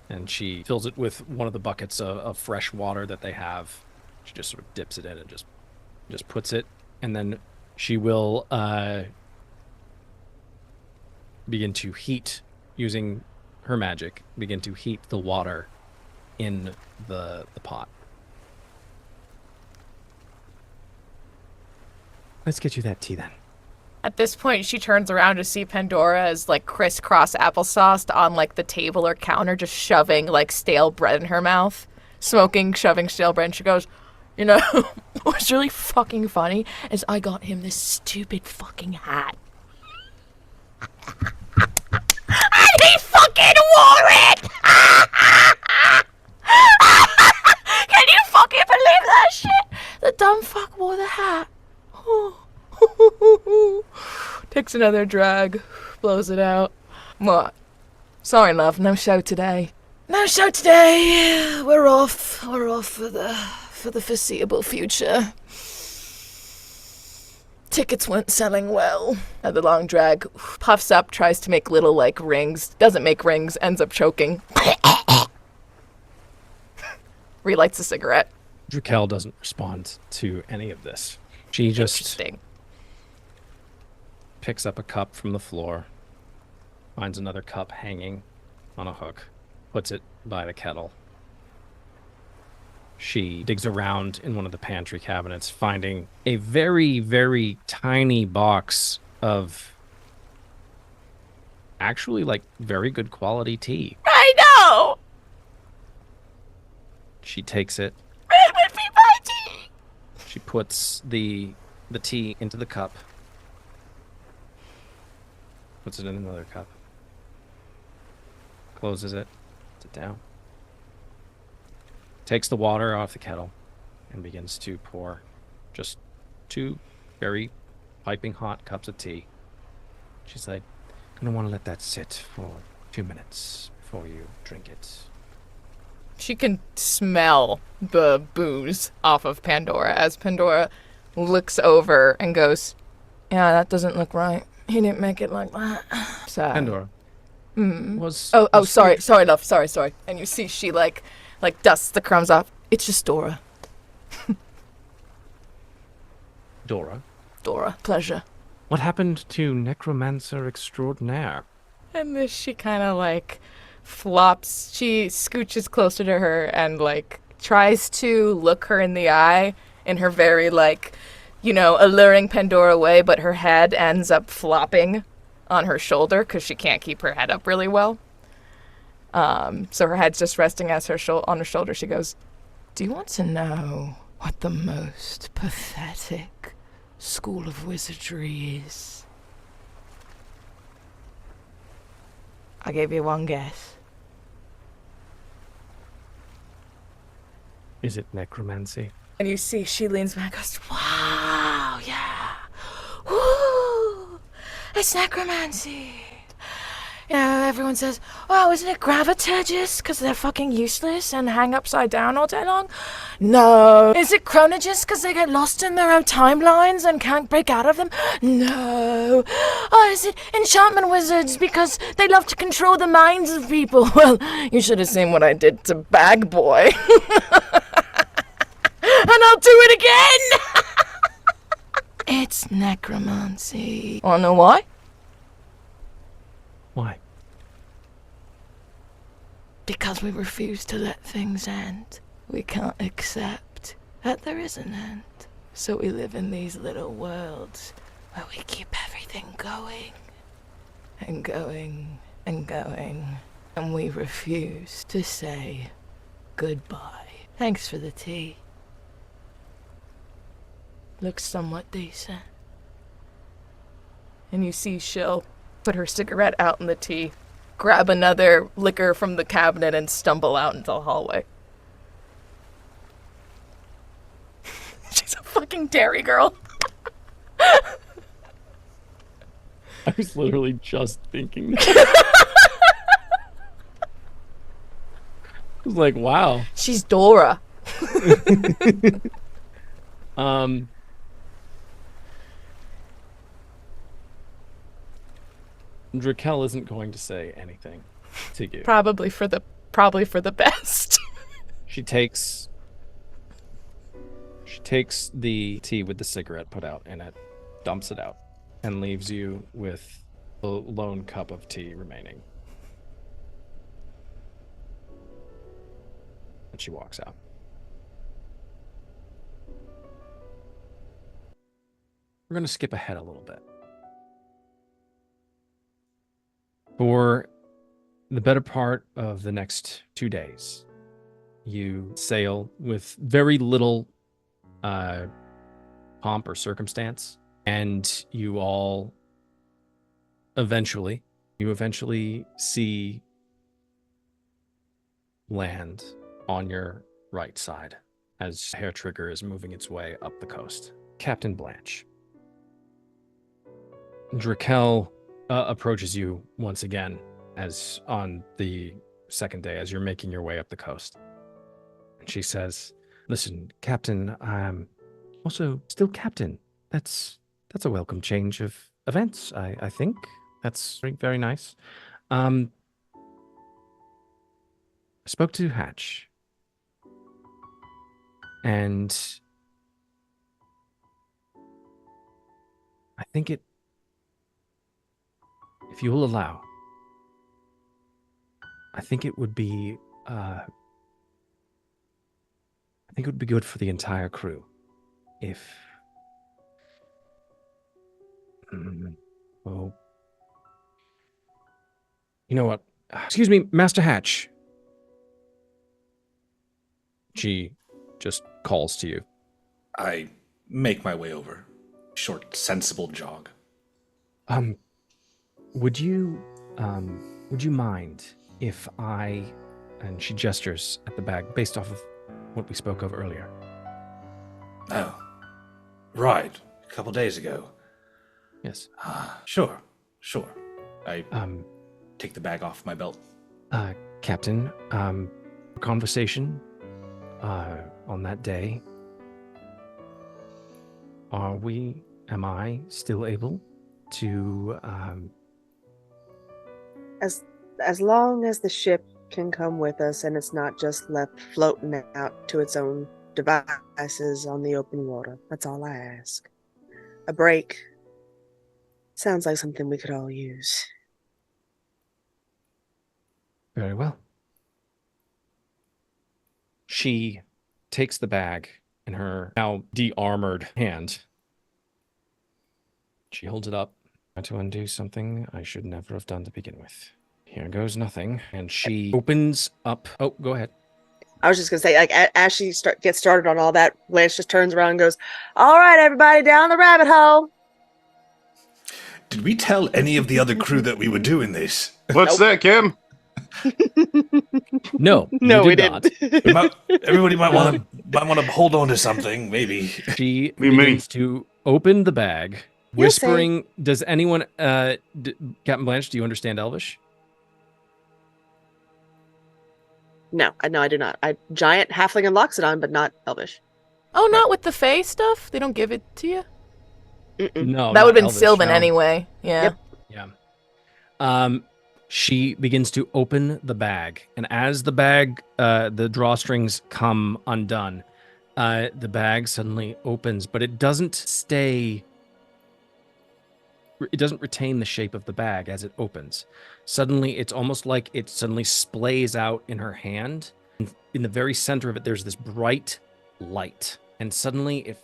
And she fills it with one of the buckets of fresh water that they have. She just sort of dips it in and just puts it. And then she will begin to heat, using her magic, begin to heat the water in the pot. Let's get you that tea then. At this point, she turns around to see Pandora as like crisscross applesauce on like the table or counter, just shoving like stale bread in her mouth. smoking, shoving stale bread. And she goes, you know, what's really fucking funny is I got him this stupid fucking hat. And he fucking wore it! Can you fucking believe that shit? The dumb fuck wore the hat. Takes another drag, blows it out. What? Sorry, love, no show today. No show today. We're off. We're off for the foreseeable future. Tickets weren't selling well. The long drag puffs up, tries to make little, like, rings. Doesn't make rings, ends up choking. Relights a cigarette. Draquelle doesn't respond to any of this. She just picks up a cup from the floor, finds another cup hanging on a hook, puts it by the kettle. She digs around in one of the pantry cabinets, finding a very, very tiny box of actually, like, very good quality tea. I know! She takes it. Red would be my tea! She puts the tea into the cup. Puts it in another cup. Closes it. Puts it down. Takes the water off the kettle and begins to pour just 2 very piping hot cups of tea. She's like, gonna want to let that sit for 2 minutes before you drink it. She can smell the booze off of Pandora as Pandora looks over and goes, yeah, that doesn't look right. He didn't make it like that. So, Pandora. Sorry, love. Sorry. And you see she like dusts the crumbs off. It's just Dora. Dora. Dora, pleasure. What happened to Necromancer Extraordinaire? And this she kind of like flops. She scooches closer to her and like tries to look her in the eye in her very like, you know, alluring Pandora way, but her head ends up flopping on her shoulder because she can't keep her head up really well. So her head's just resting as on her shoulder. She goes, do you want to know what the most pathetic school of wizardry is? I'll give you one guess. Is it necromancy? And you see she leans back and goes, wow, yeah. Woo! It's necromancy. You know, everyone says, oh, isn't it gravitages? Because they're fucking useless and hang upside down all day long? No. Is it chronages? Because they get lost in their own timelines and can't break out of them? No. Oh, is it enchantment wizards because they love to control the minds of people? Well, you should have seen what I did to Bag Boy. And I'll do it again! It's necromancy. Wanna know why? Why? Because we refuse to let things end. We can't accept that there is an end. So we live in these little worlds where we keep everything going. And going and going. And we refuse to say goodbye. Thanks for the tea. Looks somewhat decent. And you see she'll put her cigarette out in the tea, grab another liquor from the cabinet, and stumble out into the hallway. She's a fucking dairy girl. I was literally just thinking that. I was like, wow. She's Dora. Draquelle isn't going to say anything to you. Probably for the best. She takes the tea with the cigarette put out in it, dumps it out, and leaves you with a lone cup of tea remaining. And she walks out. We're going to skip ahead a little bit. For the better part of the next 2 days, You sail with very little pomp or circumstance, and you all eventually see land on your right side as Haretrigger is moving its way up the coast. Captain Blanche. Draquelle approaches you once again as on the second day as you're making your way up the coast. And she says, "Listen, Captain, I'm also still Captain. That's a welcome change of events, I think. That's very, very nice. I spoke to Hatch, and I think if you will allow, I think it would be good for the entire crew if well, you know what? Excuse me, Master Hatch." She just calls to you. I make my way over. Short, sensible jog. Would you mind if I, and she gestures at the bag based off of what we spoke of earlier. Oh, right. A couple days ago. Yes. Sure. I take the bag off my belt. Captain, conversation on that day. Am I still able to As long as the ship can come with us and it's not just left floating out to its own devices on the open water. That's all I ask. A break sounds like something we could all use. Very well. She takes the bag in her now de-armored hand. She holds it up. Try to undo something I should never have done to begin with. Here goes nothing. And she opens up. Oh, go ahead. I was just going to say, like, as she gets started on all that, Blanche just turns around and goes, "All right, everybody, down the rabbit hole." Did we tell any of the other crew that we were doing this? What's that, Kim? No, No, we not. didn't. Everybody might want to hold on to something, maybe. She begins to open the bag, whispering. Does anyone, Captain Blanche, do you understand Elvish? No, I do not. Giant halfling and Loxodon, but not Elvish. Oh, not with the Fae stuff? They don't give it to you? Mm-mm. No, That would have been Elvish, Sylvan no. anyway. Yeah. Yep. Yeah. She begins to open the bag, and as the bag, the drawstrings come undone, the bag suddenly opens, but it doesn't stay. It doesn't retain the shape of the bag as it opens. Suddenly, it's almost like it suddenly splays out in her hand. In the very center of it, there's this bright light, and suddenly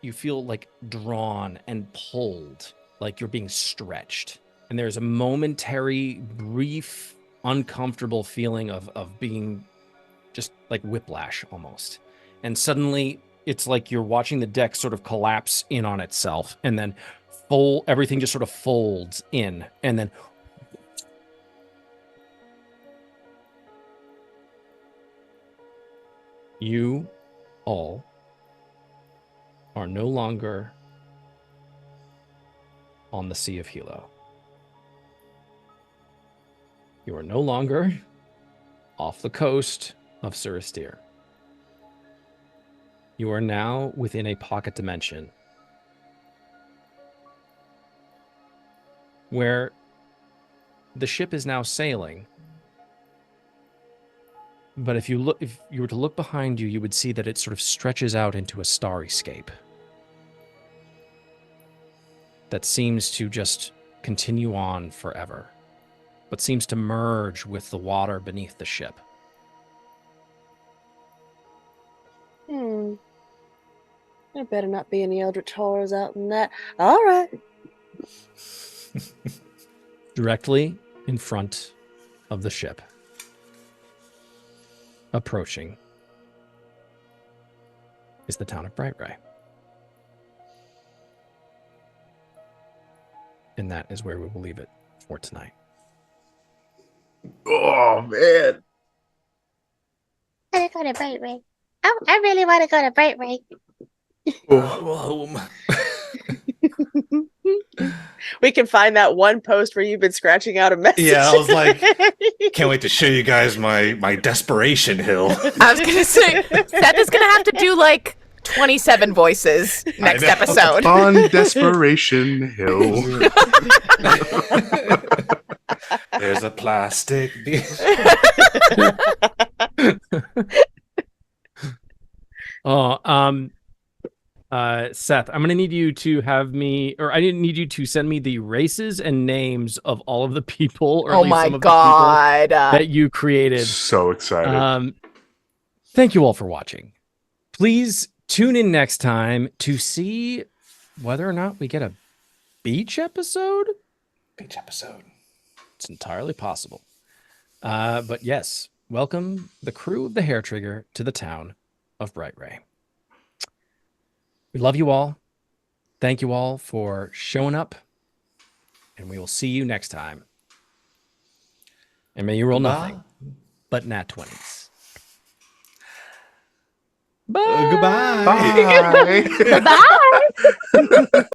you feel like drawn and pulled, like you're being stretched. And there's a momentary, brief, uncomfortable feeling of being just like whiplash almost. And suddenly it's like you're watching the deck sort of collapse in on itself, and then everything just sort of folds in, and then you all are no longer on the Sea of Hilo. You are no longer off the coast of Suristir. You are now within a pocket dimension where the ship is now sailing. But if you were to look behind you, you would see that it sort of stretches out into a starry scape that seems to just continue on forever, but seems to merge with the water beneath the ship. There better not be any eldritch horrors out in that. All right. Directly in front of the ship, approaching is the town of Bright Ray. And that is where we will leave it for tonight. Oh man. I want to go to Bright Ray. I really want to go to Bright Ray. Home. We can find that one post where you've been scratching out a message. Yeah, I was like, can't wait to show you guys my desperation hill. I was gonna say Seth is gonna have to do like 27 voices next episode. On Desperation Hill. There's a plastic beast. Seth, I'm gonna need you to have me, or I didn't need you to send me the races and names of all of the people, or at Oh least my some of god. the people that you created. So excited. Thank you all for watching. Please tune in next time to see whether or not we get a beach episode. Beach episode. It's entirely possible. But yes, welcome the crew of the Hair Trigger to the town of Bright Ray. We love you all. Thank you all for showing up. And we will see you next time. And may you roll nothing but nat 20s. Bye. Goodbye. Bye. Bye.